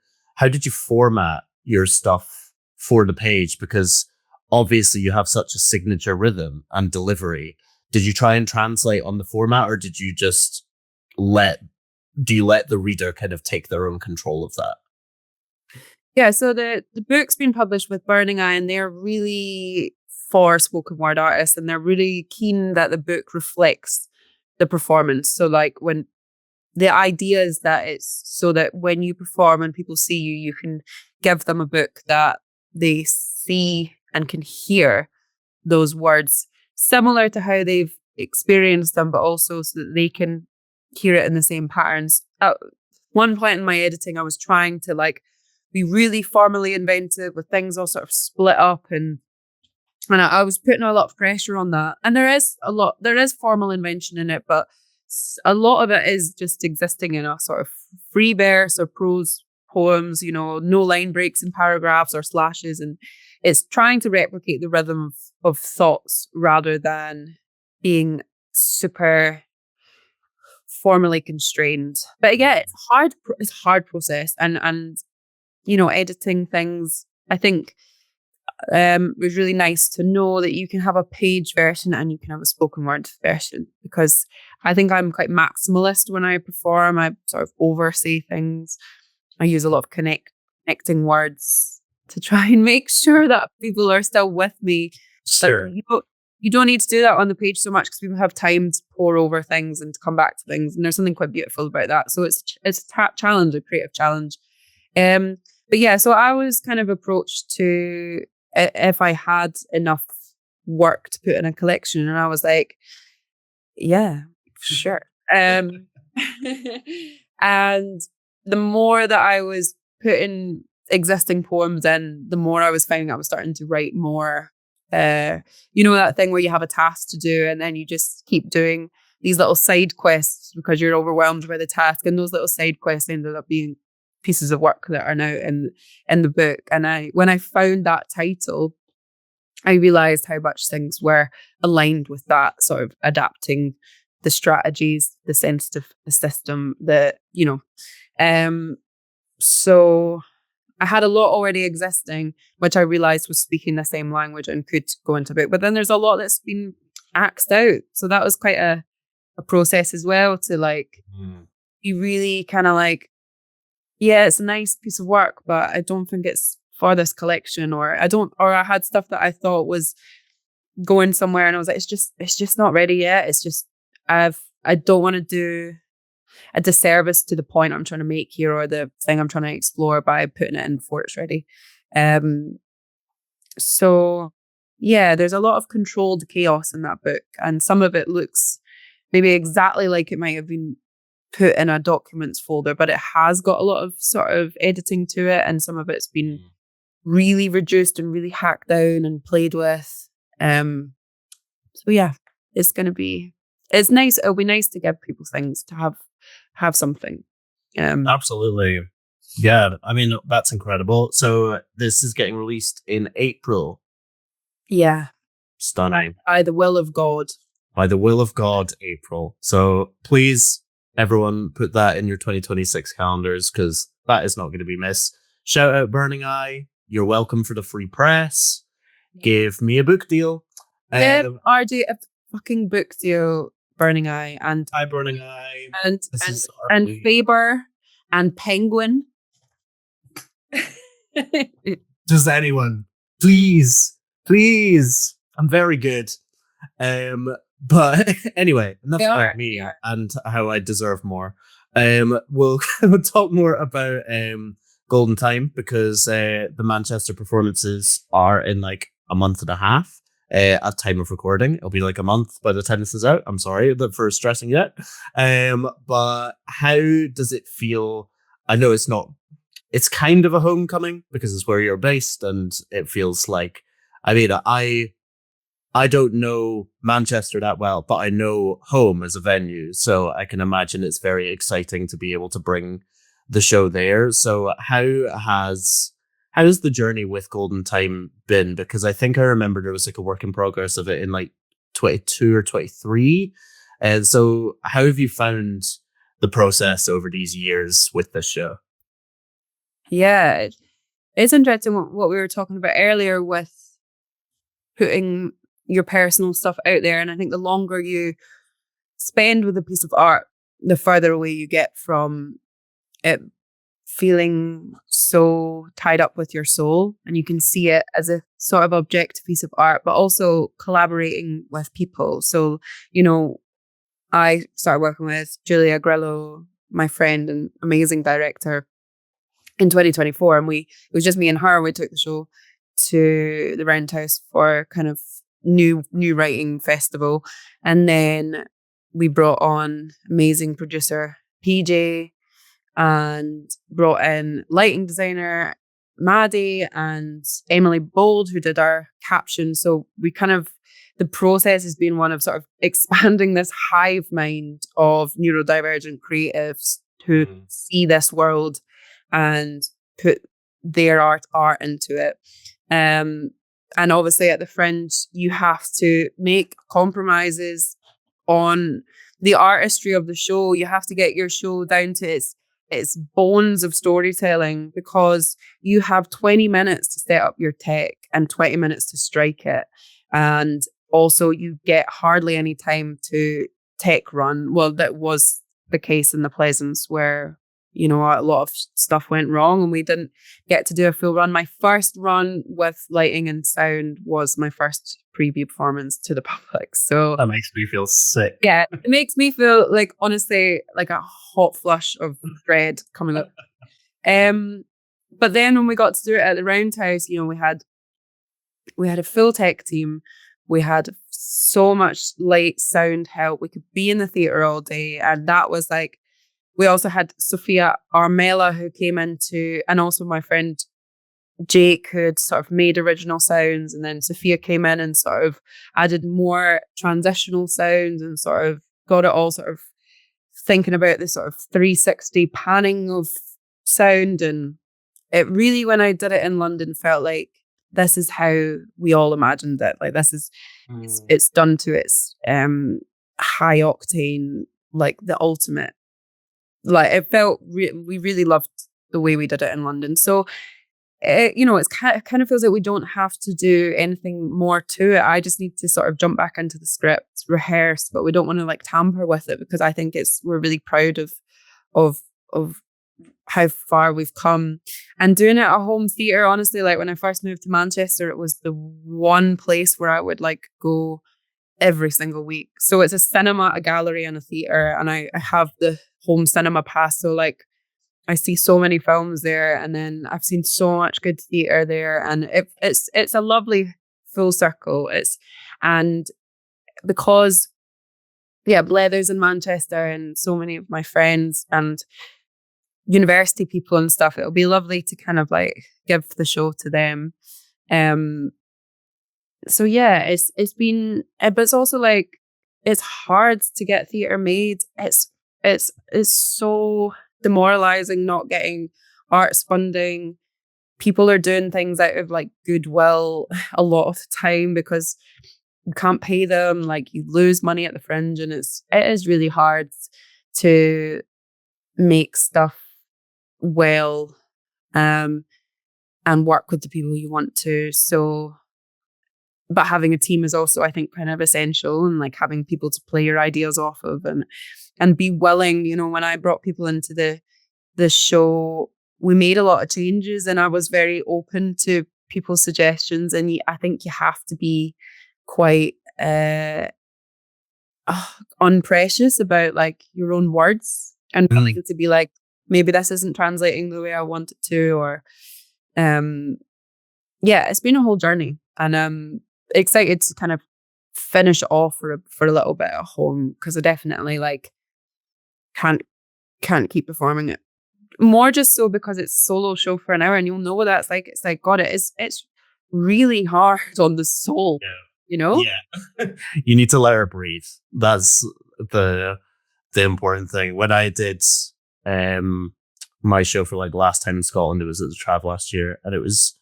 format your stuff for the page? Because obviously you have such a signature rhythm and delivery. Did you try and translate on the format, or did you just let the reader kind of take their own control of that? Yeah, so the book's been published with Burning Eye, and they're really for spoken word artists, and they're really keen that the book reflects the performance. So like, when the idea is that it's so that when you perform and people see you, you can give them a book that they see and can hear those words similar to how they've experienced them, but also so that they can hear it in the same patterns. At one point in my editing, I was trying to like be really formally inventive with things all sort of split up, and I was putting a lot of pressure on that. And there is formal invention in it, but a lot of it is just existing in a sort of free verse or prose poems, you know, no line breaks in paragraphs or slashes. And it's trying to replicate the rhythm of thoughts rather than being super formally constrained. But again, it's a hard process. And you know, editing things, I think it was really nice to know that you can have a page version and you can have a spoken word version, because I think I'm quite maximalist when I perform. I sort of oversay things. I use a lot of connecting words to try and make sure that people are still with me. Sure. But you don't need to do that on the page so much, because people have time to pore over things and to come back to things. And there's something quite beautiful about that. So it's a challenge, a creative challenge. But yeah, so I was kind of approached to if I had enough work to put in a collection, and I was like, yeah, sure. And the more that I was putting existing poems in, the more I was finding I was starting to write more. You know, that thing where you have a task to do and then you just keep doing these little side quests because you're overwhelmed by the task, and those little side quests ended up being pieces of work that are now in the book. And when I found that title, I realized how much things were aligned with that, sort of adapting the strategies, the sensitive, the system, you know. So I had a lot already existing, which I realized was speaking the same language and could go into a book. But then there's a lot that's been axed out. So that was quite a process as well, to like be really kind of like, yeah, it's a nice piece of work, but I don't think it's for this collection, or I had stuff that I thought was going somewhere and I was like, it's just not ready yet. It's just, I don't want to do a disservice to the point I'm trying to make here, or the thing I'm trying to explore, by putting it in before it's ready. So yeah, there's a lot of controlled chaos in that book, and some of it looks maybe exactly like it might have been put in a documents folder, but it has got a lot of sort of editing to it, and some of it's been really reduced and really hacked down and played with. So yeah, it's nice. It'll be nice to give people things to have something. Absolutely. Yeah, I mean, that's incredible. So this is getting released in April. Yeah. Stunning. By the will of God. By the will of God, April. So please, everyone, put that in your 2026 calendars, because that is not going to be missed. Shout out Burning Eye. You're welcome for the free press. Give me a book deal. RJ, a fucking book deal. Burning Eye and Hi, Burning Eye. And Faber and Penguin. Does anyone, please, I'm very good. But anyway, enough about me and how I deserve more. We'll talk more about Golden Time, because the Manchester performances are in like a month and a half. At time of recording, it'll be like a month by the time this is out. I'm sorry for stressing yet. But how does it feel? I know it's kind of a homecoming because it's where you're based, and it feels like, I mean, I don't know Manchester that well, but I know home as a venue, so I can imagine it's very exciting to be able to bring the show there. So how's the journey with Golden Time been? Because I think I remember there was like a work in progress of it in like 22 or 23. And so how have you found the process over these years with this show? Yeah, it's interesting what we were talking about earlier with putting your personal stuff out there. And I think the longer you spend with a piece of art, the further away you get from it feeling so tied up with your soul, and you can see it as a sort of objective piece of art, but also collaborating with people. So, you know, I started working with Julia Grillo, my friend and amazing director, in 2024, and it was just me and her. We took the show to the Roundhouse for kind of new writing festival, and then we brought on amazing producer PJ and brought in lighting designer Maddie and Emily Bold, who did our caption. So we kind of, the process has been one of sort of expanding this hive mind of neurodivergent creatives who see this world and put their art into it. And obviously at the Fringe, you have to make compromises on the artistry of the show. You have to get your show down to its bones of storytelling, because you have 20 minutes to set up your tech and 20 minutes to strike it. And also you get hardly any time to tech run. Well, that was the case in the Pleasance, where, you know, a lot of stuff went wrong and we didn't get to do a full run. My first run with lighting and sound was my first preview performance to the public. So That makes me feel sick. yeah, it makes me feel like, honestly, like a hot flush of dread coming up. But then when we got to do it at the Roundhouse, you know, we had a full tech team. We had so much light, sound help. We could be in the theatre all day. And that was like, we also had Sophia Armella, who came into, and also my friend Jake, who had sort of made original sounds. And then Sophia came in and sort of added more transitional sounds and sort of got it all sort of thinking about this sort of 360 panning of sound. And it really, when I did it in London, felt like this is how we all imagined it. Like, this is, it's done to its high octane, like the ultimate. Like, it felt, we really loved the way we did it in London. So, you know, it kind of feels like we don't have to do anything more to it. I just need to sort of jump back into the script, rehearse, but we don't want to like tamper with it, because I think we're really proud of how far we've come. And doing it at home theatre, honestly, like when I first moved to Manchester, it was the one place where I would like go every single week. So it's a cinema, a gallery, and a theatre, and I have the home cinema pass. So like, I see so many films there, and then I've seen so much good theatre there, and it's a lovely full circle. And because Bleather's in Manchester, and so many of my friends and university people and stuff, it'll be lovely to kind of like give the show to them. So yeah, it's been, but it's also like, it's hard to get theatre made. It's so demoralizing not getting arts funding. People are doing things out of like goodwill a lot of the time because you can't pay them. Like, you lose money at the Fringe, and it is really hard to make stuff well and work with the people you want to. So, but having a team is also, I think, kind of essential, and like having people to play your ideas off of and be willing. You know, when I brought people into the show, we made a lot of changes, and I was very open to people's suggestions. And I think you have to be quite unprecious about like your own words, and willing to be like, maybe this isn't translating the way I want it to, or it's been a whole journey, and I'm excited to kind of finish it off for a little bit at home, because I definitely like can't keep performing it more, just so because it's solo show for an hour, and you'll know what that's like. It's like, God, it's really hard on the soul, you know? Yeah. You need to let her breathe. That's the important thing. When I did my show for like last time in Scotland, it was at the Trav last year, and it was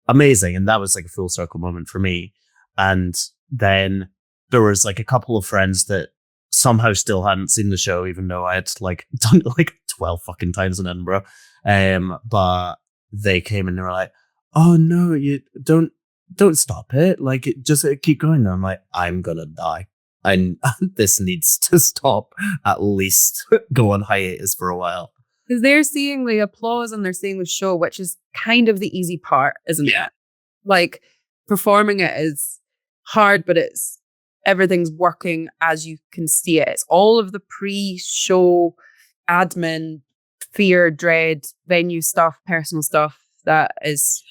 amazing, and that was like a full circle moment for me. And then there was like a couple of friends that somehow still hadn't seen the show, even though I had like done it like 12 fucking times in Edinburgh. But they came and they were like, "Oh no, you don't stop it. Like, just keep going." And I'm like, "I'm gonna die, and this needs to stop. At least go on hiatus for a while." Because they're seeing the applause and they're seeing the show, which is kind of the easy part, isn't it? Like, performing it is hard, but everything's working as you can see it. It's all of the pre-show admin, fear, dread, venue stuff, personal stuff that is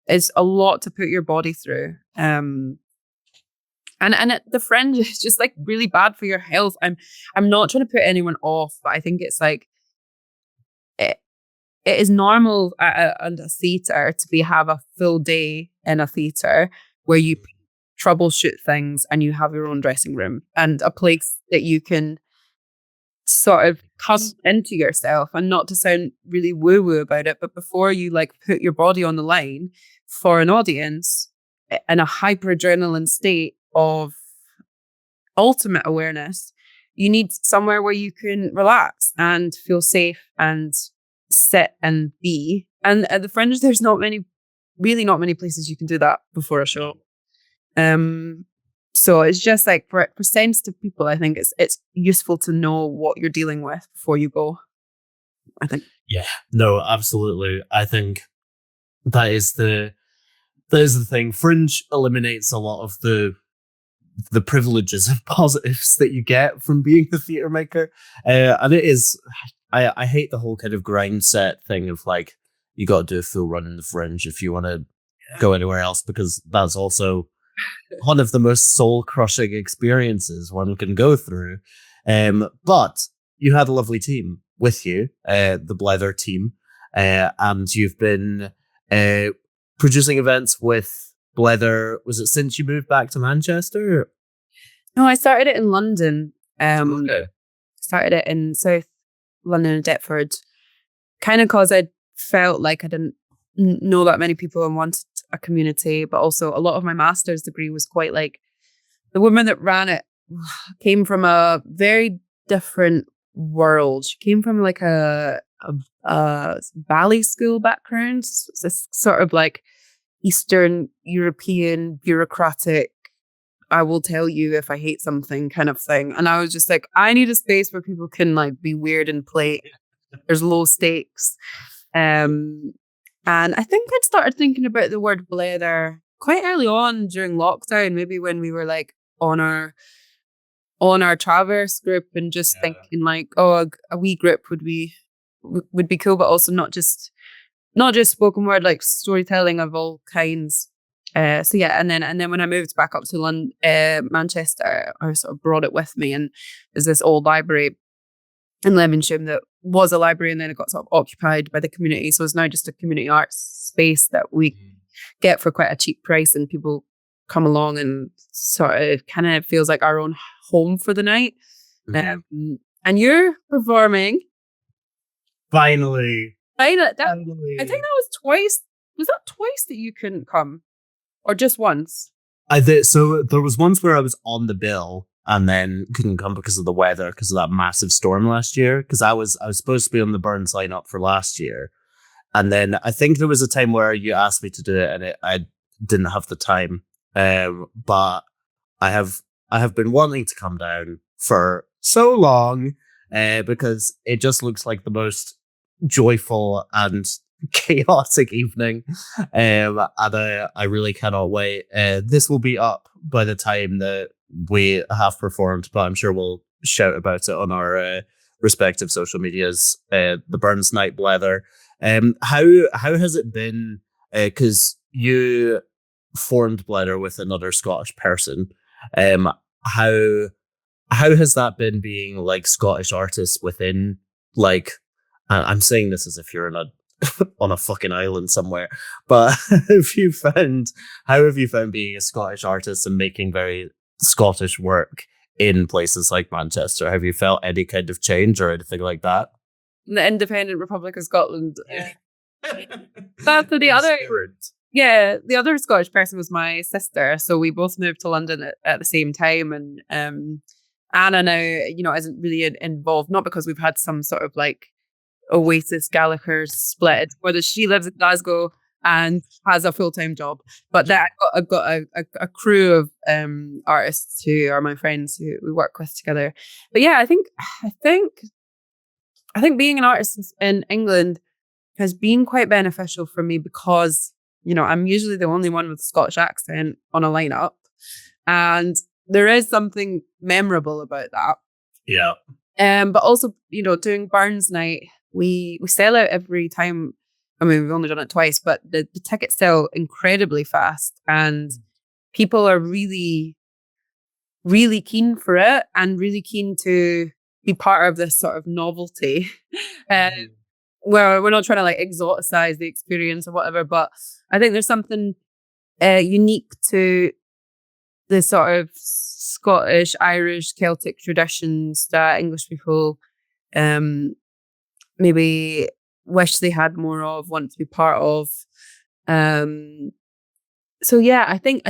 It's a lot to put your body through. And the Fringe is just like really bad for your health. I'm not trying to put anyone off, but I think it's like it is normal at a theatre to have a full day in a theatre where you troubleshoot things and you have your own dressing room and a place that you can sort of come into yourself, and not to sound really woo-woo about it, but before you like put your body on the line for an audience in a hyper adrenaline state of ultimate awareness, you need somewhere where you can relax and feel safe and sit and be. And at the Fringe, there's not many places you can do that before a show. So it's just like for sensitive people, I think it's useful to know what you're dealing with before you go, I think. Yeah, no, absolutely. I think that is the thing. Fringe eliminates a lot of the privileges and positives that you get from being the theatre maker. And it is, I hate the whole kind of grind set thing of like, you got to do a full run in the Fringe if you want to go anywhere else, because that's also one of the most soul-crushing experiences one can go through. But you had a lovely team with you, the Blether team, and you've been producing events with Blether. Was it since you moved back to Manchester? No, I started it in London. Okay. Started it in South London and Deptford, kind of because I felt like I didn't know that many people and wanted a community, but also a lot of my master's degree was quite like, the woman that ran it came from a very different world. She came from like a ballet school background. It's this sort of like Eastern European bureaucratic, I will tell you if I hate something kind of thing. And I was just like, I need a space where people can like be weird and play. There's low stakes. And I think I'd started thinking about the word blether quite early on during lockdown, maybe when we were like on our Traverse group and just thinking like, oh, a wee group would be cool, but also not just spoken word, like storytelling of all kinds. So yeah, and then when I moved back up to London, Manchester, I sort of brought it with me, and there's this old library in Levenshulme that was a library, and then it got sort of occupied by the community. So it's now just a community arts space that we get for quite a cheap price, and people come along and sort of kind of feels like our own home for the night. Mm-hmm. And you're performing. Finally. I think that was twice. Was that twice that you couldn't come? Or just once? So there was once where I was on the bill and then couldn't come because of the weather, because of that massive storm last year. Because I was supposed to be on the Burns lineup for last year, and then I think there was a time where you asked me to do it, and I didn't have the time. But I have been wanting to come down for so long, because it just looks like the most joyful and chaotic evening, and I really cannot wait. This will be up by the time that we have performed, but I'm sure we'll shout about it on our respective social medias. The Burns Night Blether. How has it been? Because you formed Blether with another Scottish person. How has that been being like Scottish artists within like? I'm saying this as if you're on a fucking island somewhere, but how have you found being a Scottish artist and making very Scottish work in places like Manchester? Have you felt any kind of change or anything like that? The Independent Republic of Scotland. That's the other. Yeah, the other Scottish person was my sister, so we both moved to London at the same time, and Anna now, isn't really involved, not because we've had some sort of like Oasis Gallagher split, whether she lives in Glasgow and has a full-time job, but that I've got a crew of artists who are my friends who we work with together. But yeah, I think being an artist in England has been quite beneficial for me because I'm usually the only one with a Scottish accent on a lineup, and there is something memorable about that. Yeah. But also doing Burns Night, we sell out every time I mean, we've only done it twice, but the tickets sell incredibly fast, and people are really, really keen for it and really keen to be part of this sort of novelty. Well, we're not trying to like exoticize the experience or whatever, but I think there's something unique to the sort of Scottish, Irish, Celtic traditions that English people maybe wish they had more of, want to be part of. So yeah, I think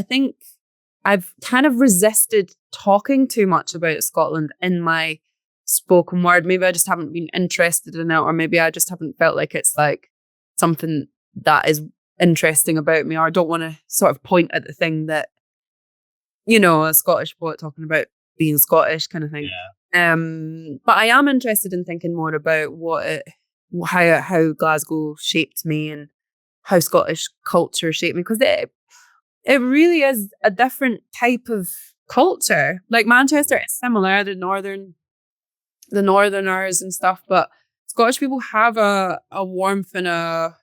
I've kind of resisted talking too much about Scotland in my spoken word. Maybe I just haven't been interested in it, or maybe I just haven't felt like it's like something that is interesting about me, or I don't want to sort of point at the thing that, you know, a Scottish poet talking about being Scottish kind of thing. Yeah. But I am interested in thinking more about how Glasgow shaped me and how Scottish culture shaped me, because it really is a different type of culture. Like Manchester is similar, the Northerners and stuff, but Scottish people have a warmth and a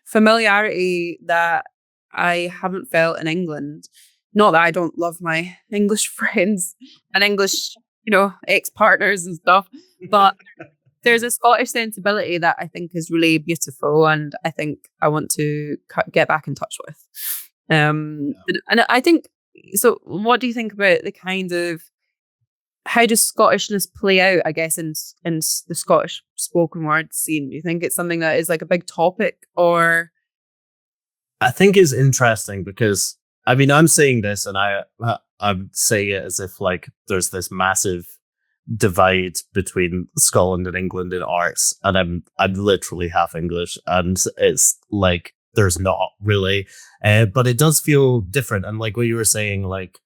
familiarity that I haven't felt in England. Not that I don't love my English friends and English, you know, ex-partners and stuff, but there's a Scottish sensibility that I think is really beautiful, and I think I want to get back in touch with. And I think, so what do you think about the kind of, how does Scottishness play out, I guess, in the Scottish spoken word scene? Do you think it's something that is like a big topic, or? I think it's interesting because, I mean, I'm saying this and I'm saying it as if like there's this massive divide between Scotland and England in arts, and I'm literally half English, and it's like there's not really, but it does feel different. And like what you were saying, like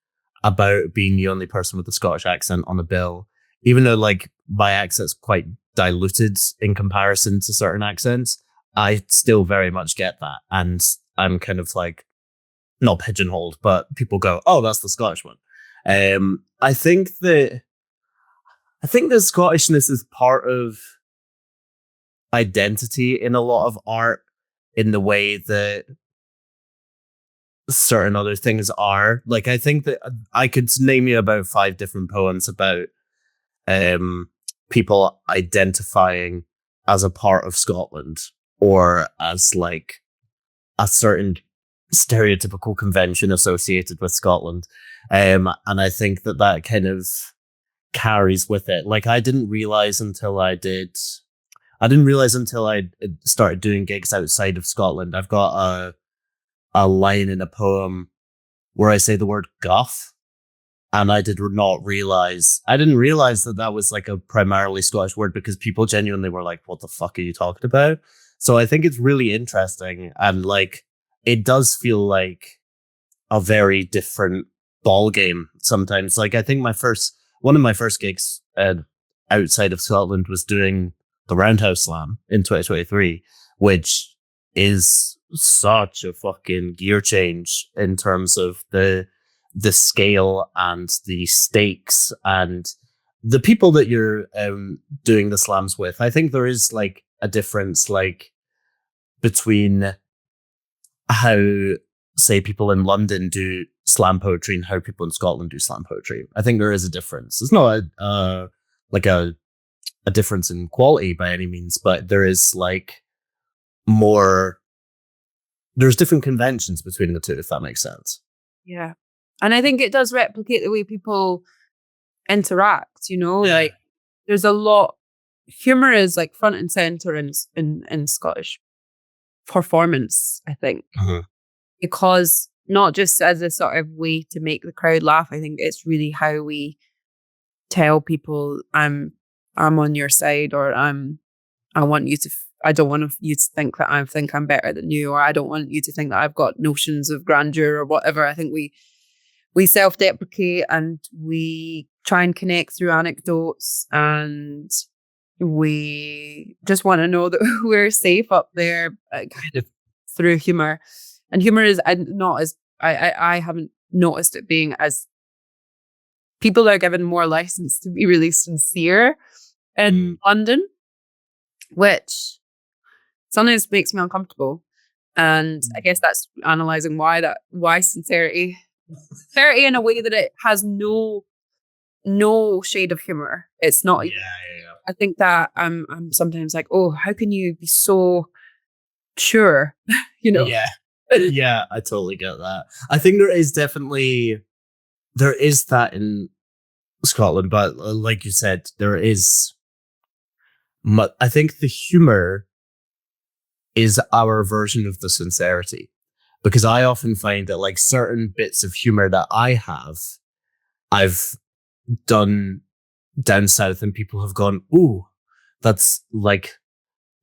about being the only person with a Scottish accent on a bill, even though like my accent's quite diluted in comparison to certain accents, I still very much get that, and I'm kind of like not pigeonholed, but people go, "Oh, that's the Scottish one." I think that Scottishness is part of identity in a lot of art, in the way that certain other things are. Like, I think that I could name you about 5 different poems about people identifying as a part of Scotland, or as like a certain stereotypical convention associated with Scotland. And I think that kind of carries with it. Like, I didn't realize until I started doing gigs outside of Scotland. I've got a line in a poem where I say the word guff, and I didn't realize that was like a primarily Scottish word, because people genuinely were like, "What the fuck are you talking about?" So I think it's really interesting, and like it does feel like a very different ball game sometimes. Like, I think one of my first gigs outside of Scotland was doing the Roundhouse Slam in 2023, which is such a fucking gear change in terms of the scale and the stakes and the people that you're doing the slams with. I think there is like a difference, like between how, say, people in London do slam poetry and how people in Scotland do slam poetry. I think there is a difference. It's not a difference in quality by any means, but there is like there's different conventions between the two, if that makes sense. Yeah. And I think it does replicate the way people interact, you know, like there's a lot, humor is like front and center in Scottish performance, I think, because not just as a sort of way to make the crowd laugh. I think it's really how we tell people I'm on your side, or I want you to, I don't want you to think that I think I'm better than you, or I don't want you to think that I've got notions of grandeur or whatever. I think we self-deprecate, and we try and connect through anecdotes, and we just want to know that we're safe up there, kind of through humor. And humor is I haven't noticed it being as, people are given more license to be really sincere in London, which sometimes makes me uncomfortable. And I guess that's analysing why sincerity in a way that it has no shade of humour. It's not. Yeah. I think that I'm sometimes like, oh, how can you be so sure? Yeah. Yeah, I totally get that. I think there is that in Scotland, but like you said, there is. I think the humor is our version of the sincerity, because I often find that like certain bits of humor that I've done down south, and people have gone, "Ooh, that's like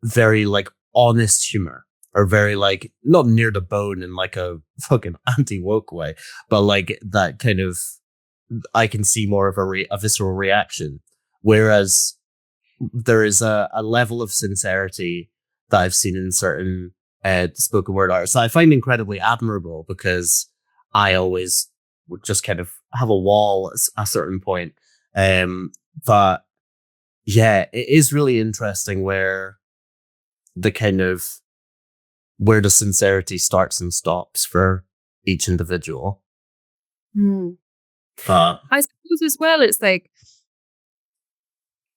very like honest humor." Or very like not near the bone in like a fucking anti-woke way, but like that kind of, I can see more of a visceral reaction. Whereas there is a level of sincerity that I've seen in certain spoken word artists that I find incredibly admirable, because I always would just kind of have a wall at a certain point. But yeah, it is really interesting where the sincerity starts and stops for each individual. But I suppose as well, it's like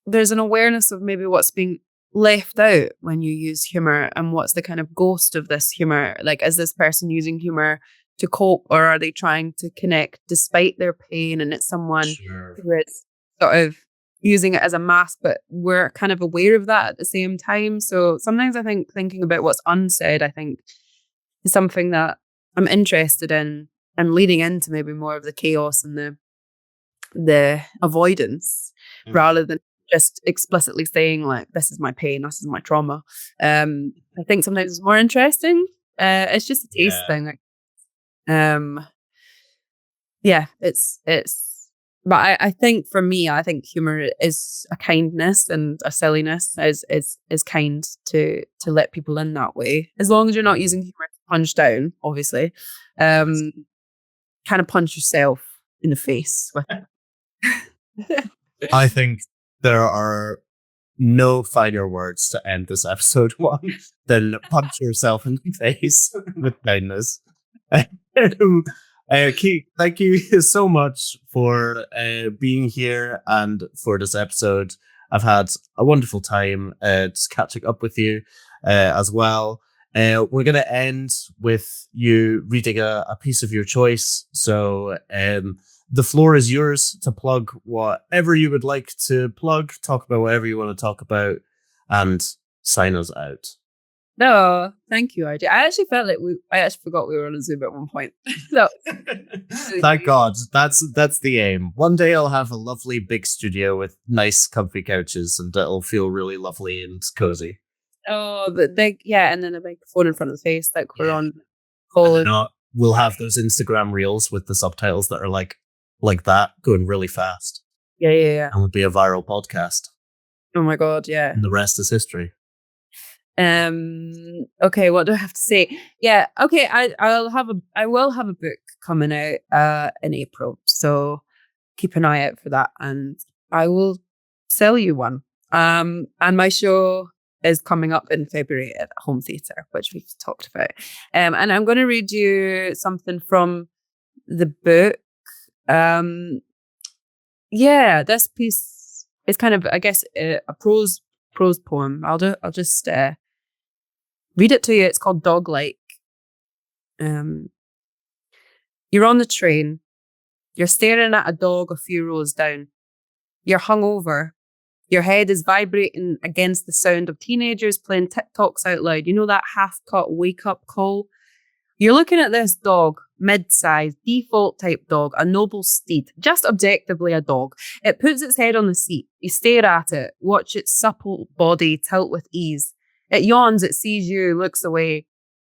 there's an awareness of maybe what's being left out when you use humor, and what's the kind of ghost of this humor. Like, is this person using humor to cope, or are they trying to connect despite their pain? And it's someone who is sort of using it as a mask, but we're kind of aware of that at the same time. So sometimes I think thinking about what's unsaid, I think, is something that I'm interested in, and leading into maybe more of the chaos and the avoidance, rather than just explicitly saying like, this is my pain, this is my trauma. I think sometimes it's more interesting. It's just a taste thing. Like, it's but I think for me, I think humor is a kindness, and a silliness is kind to let people in that way, as long as you're not using humor to punch down, obviously. Kind of punch yourself in the face with it. I think there are no finer words to end this episode on than punch yourself in the face with kindness. Keith, thank you so much for being here and for this episode. I've had a wonderful time just catching up with you as well. We're going to end with you reading a piece of your choice. So the floor is yours to plug whatever you would like to plug, talk about whatever you want to talk about, and sign us out. No, thank you, RJ. I actually felt like I actually forgot we were on a Zoom at one point. So thank God. That's the aim. One day I'll have a lovely big studio with nice comfy couches, and it'll feel really lovely and cozy. Oh, and then a microphone in front of the face, like we're on call. We'll have those Instagram reels with the subtitles that are like that, going really fast. Yeah. And would be a viral podcast. Oh my God, yeah. And the rest is history. Okay, what do I have to say? Yeah, okay, I will have a book coming out in April, so keep an eye out for that, and I will sell you one. And my show is coming up in February at Home Theatre, which we've talked about. And I'm going to read you something from the book. This piece is kind of, I guess, a prose poem. I'll just read it to you. It's called Dog-like. You're on the train. You're staring at a dog a few rows down. You're hungover. Your head is vibrating against the sound of teenagers playing TikToks out loud. You know that half-cut wake-up call? You're looking at this dog, mid-sized, default type dog, a noble steed, just objectively a dog. It puts its head on the seat. You stare at it, watch its supple body tilt with ease. It yawns, it sees you, looks away.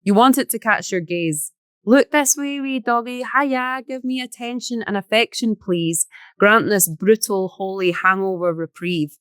You want it to catch your gaze. Look this way, wee doggy. Hiya, give me attention and affection, please. Grant this brutal, holy hangover reprieve.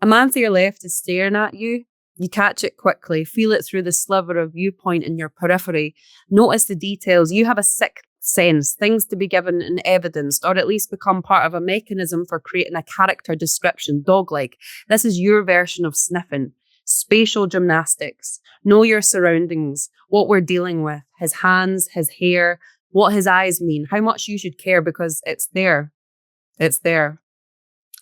A man to your left is staring at you. You catch it quickly, feel it through the sliver of viewpoint in your periphery. Notice the details. You have a sixth sense, things to be given and evidenced, or at least become part of a mechanism for creating a character description, dog-like. This is your version of sniffing. Spatial gymnastics. Know your surroundings, what we're dealing with, his hands, his hair, what his eyes mean, how much you should care because it's there. It's there.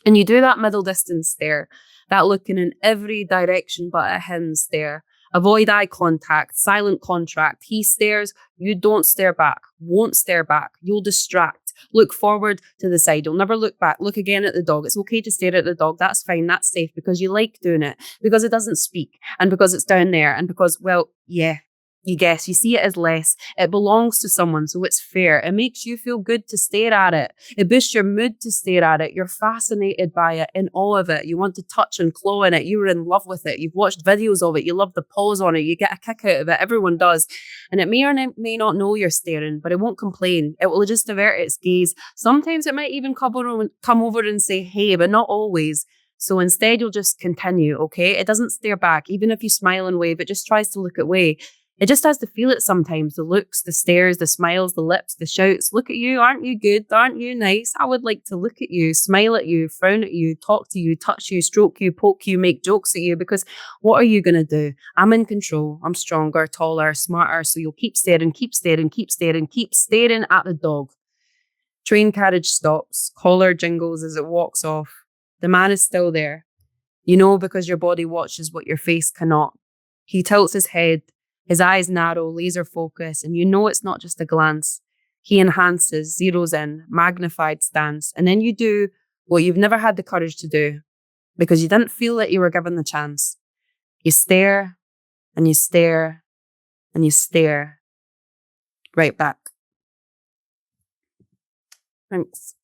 And you do that middle distance stare, that looking in every direction but at him stare. Avoid eye contact, silent contract. He stares, you don't stare back, won't stare back. You'll distract. Look forward to the side. You'll never look back. Look again at the dog. It's okay to stare at the dog. That's fine. That's safe because you like doing it, because it doesn't speak, and because it's down there, and because, well, yeah. You guess, you see it as less. It belongs to someone, so it's fair. It makes you feel good to stare at it. It boosts your mood to stare at it. You're fascinated by it, in awe of it. You want to touch and claw in it. You were in love with it. You've watched videos of it. You love the pause on it. You get a kick out of it. Everyone does. And it may or may not know you're staring, but it won't complain. It will just avert its gaze. Sometimes it might even come over and say, hey, but not always. So instead, you'll just continue, okay? It doesn't stare back. Even if you smile and wave, it just tries to look away. It just has to feel it sometimes. The looks, the stares, the smiles, the lips, the shouts. Look at you. Aren't you good? Aren't you nice? I would like to look at you, smile at you, frown at you, talk to you, touch you, stroke you, poke you, make jokes at you, because what are you going to do? I'm in control. I'm stronger, taller, smarter. So you'll keep staring, keep staring, keep staring, keep staring at the dog. Train carriage stops. Collar jingles as it walks off. The man is still there. You know, because your body watches what your face cannot. He tilts his head. His eyes narrow, laser focus, and you know it's not just a glance. He enhances, zeroes in, magnified stance, and then you do what you've never had the courage to do because you didn't feel that you were given the chance. You stare, and you stare, and you stare right back. Thanks.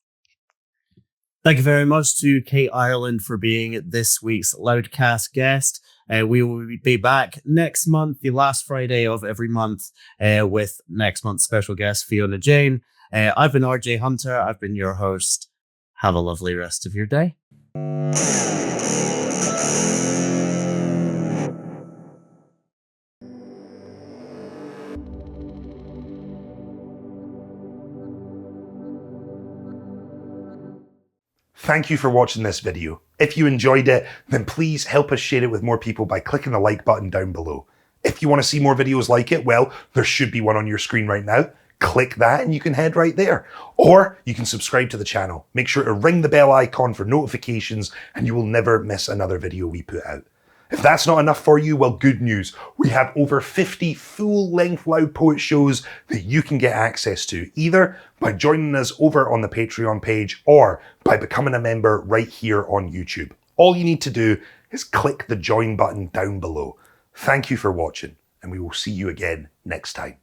Thank you very much to Kate Ireland for being this week's Loudcast guest. We will be back next month, the last Friday of every month, with next month's special guest, Fiona Jane. I've been RJ Hunter. I've been your host. Have a lovely rest of your day. Thank you for watching this video. If you enjoyed it, then please help us share it with more people by clicking the like button down below. If you want to see more videos like it, well, there should be one on your screen right now. Click that and you can head right there. Or you can subscribe to the channel. Make sure to ring the bell icon for notifications and you will never miss another video we put out. If that's not enough for you, well, good news. We have over 50 full-length Loud Poet shows that you can get access to, either by joining us over on the Patreon page or by becoming a member right here on YouTube. All you need to do is click the join button down below. Thank you for watching, and we will see you again next time.